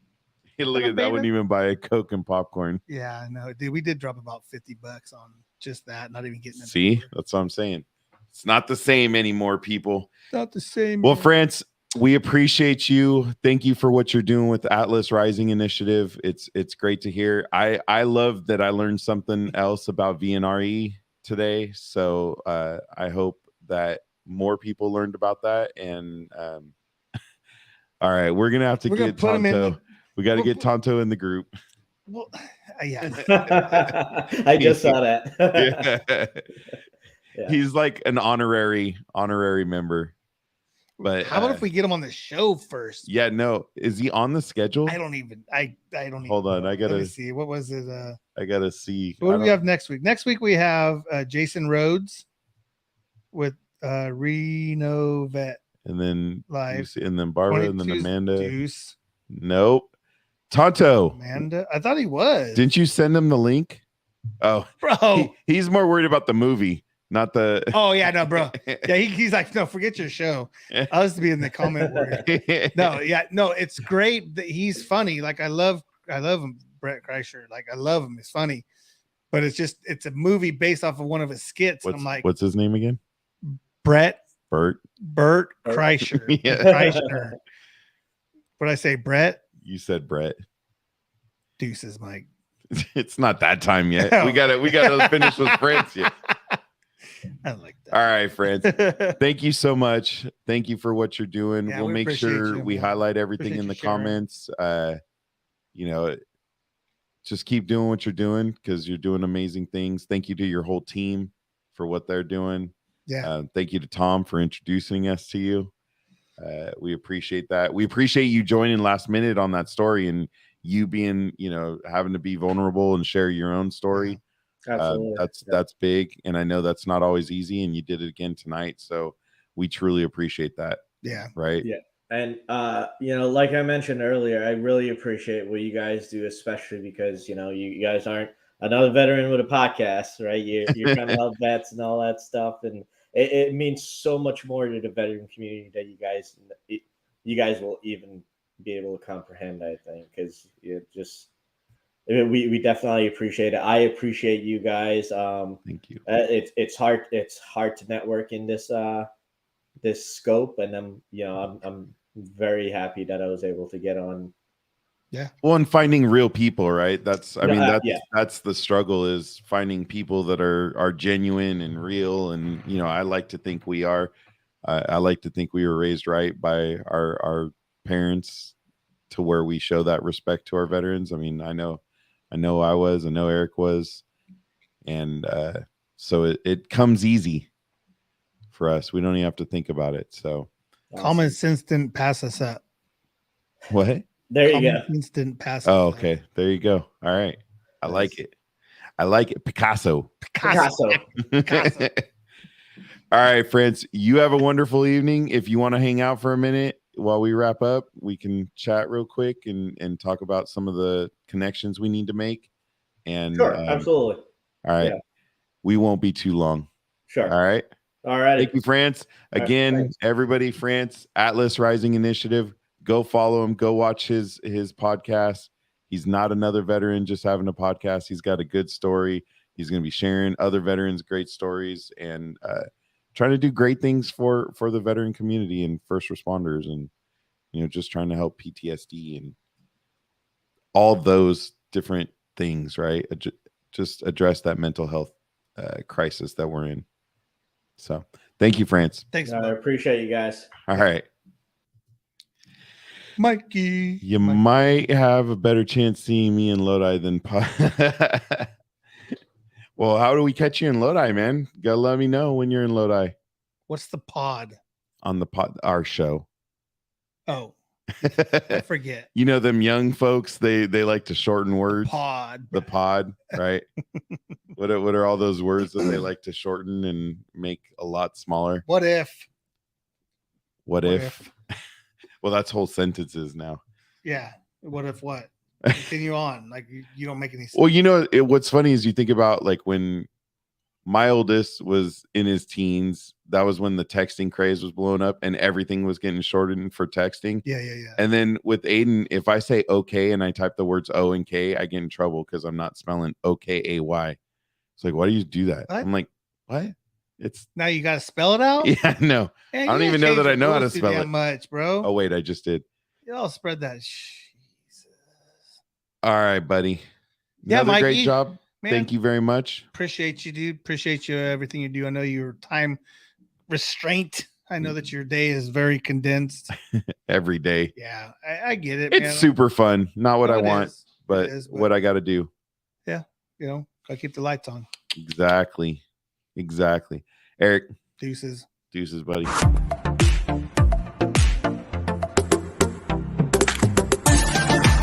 Hey, look at that. I wouldn't even buy a Coke and popcorn. Yeah, I know. Dude, we did drop about $50 on just that, not even getting it. See, that's what I'm saying. It's not the same anymore, people. Not the same. Well, France, we appreciate you. Thank you for what you're doing with Atlas Rising Initiative. It's great to hear. I love that I learned something else about VNRE today. So I hope that more people learned about that. And all right, we're gonna have to We're gonna get put 'em in Tonto. the- We got to we'll get Tonto in the group. Well, yeah. I just saw that. Yeah. Yeah. He's like an honorary member. But How about if we get him on the show first? Yeah, no. Is he on the schedule? I don't even. Hold on, I Let gotta me see. What was it? I gotta see. What do we have next week? Next week we have Jason Rhodes with Reno Vet. And then Live. and then Barbara and then 22's Amanda. Deuce. Nope. Tonto. Amanda. I thought he was. Didn't you send him the link? Oh, bro. He's more worried about the movie, not the. Oh yeah, no, bro. Yeah, he's like, no, forget your show. I was to be in the comment word. No, yeah, no, it's great that he's funny. Like I love him, Brett Kreischer. Like I love him. It's funny, but it's a movie based off of one of his skits. I'm like, what's his name again? Bert Yeah. Kreischer. Kreischer. What I say, Brett? You said Brett. Deuces, Mike. It's not that time yet. We gotta finish with France yet. I like that. All right, friends. Thank you so much. Thank you for what you're doing. Yeah, we'll we make sure appreciate you, we man. highlight everything Appreciate in you the sharing. comments. Just keep doing what you're doing because you're doing amazing things. Thank you to your whole team for what they're doing. Yeah. Thank you to Tom for introducing us to you. We appreciate that. We appreciate you joining last minute on that story and you being, having to be vulnerable and share your own story. Absolutely. That's big. And I know that's not always easy. And you did it again tonight. So we truly appreciate that. Yeah. Right. Yeah. And, like I mentioned earlier, I really appreciate what you guys do, especially because, you guys aren't another veteran with a podcast, right? You're trying to help vets and all that stuff. And it means so much more to the veteran community that you guys will even be able to comprehend, I think, because we definitely appreciate it. I appreciate you guys. Thank you. It's hard to network in this scope, and I'm very happy that I was able to get on. Yeah. Well, and finding real people, right? That's the struggle is finding people that are genuine and real. And, I like to think we are. I like to think we were raised right by our parents to where we show that respect to our veterans. I mean, I know I was, I know Eric was. And so it comes easy for us. We don't even have to think about it. So Common sense didn't pass us up. what? There you Common go. sense didn't pass us Oh, up. okay. There you go. All right. I like it. Picasso. Picasso. All right, friends. You have a wonderful evening. If you want to hang out for a minute while we wrap up, we can chat real quick and talk about some of the connections we need to make. And Sure, absolutely. All right. Yeah. We won't be too long. Sure. All right. All right. Thank you, France. Again, thanks. everybody, France, Atlas Rising Initiative. Go follow him. Go watch his podcast. He's not another veteran just having a podcast. He's got a good story. He's going to be sharing other veterans' great stories and trying to do great things for the veteran community and first responders and, just trying to help PTSD and all those different things, right? Just address that mental health crisis that we're in. So thank you, France. Thanks, I appreciate you guys. All right. Mikey. You might have a better chance seeing me in Lodi than Well, how do we catch you in Lodi, man? Gotta let me know when you're in Lodi. What's the pod? On the our show. Oh, I forget. Them young folks, they like to shorten words. The pod, right? What are all those words that they like to shorten and make a lot smaller? What if? What if? Well, that's whole sentences now. Yeah. What if what? Continue on. Like you don't make any sense. Well, what's funny is you think about like when my oldest was in his teens, that was when the texting craze was blowing up and everything was getting shortened for texting. Yeah. And then with Aiden, if I say okay and I type the words O and K, I get in trouble because I'm not spelling OKAY. It's like, why do you do that? What? I'm like, what? It's now you got to spell it out. Yeah, no. Man, I don't even know that I know how to spell it. Much, bro. Oh wait, I just did. Y'all spread that. Jesus. All right, buddy. Yeah, Another great Mikey, job. man, Thank you very much. Appreciate you, dude. Appreciate you everything you do. I know your time restraint. I know that your day is very condensed. Every day. Yeah, I get it. It's man. super fun. Not what I want, but is, but- what I got to do. You know, gotta keep the lights on. Exactly. Eric, Deuces. buddy.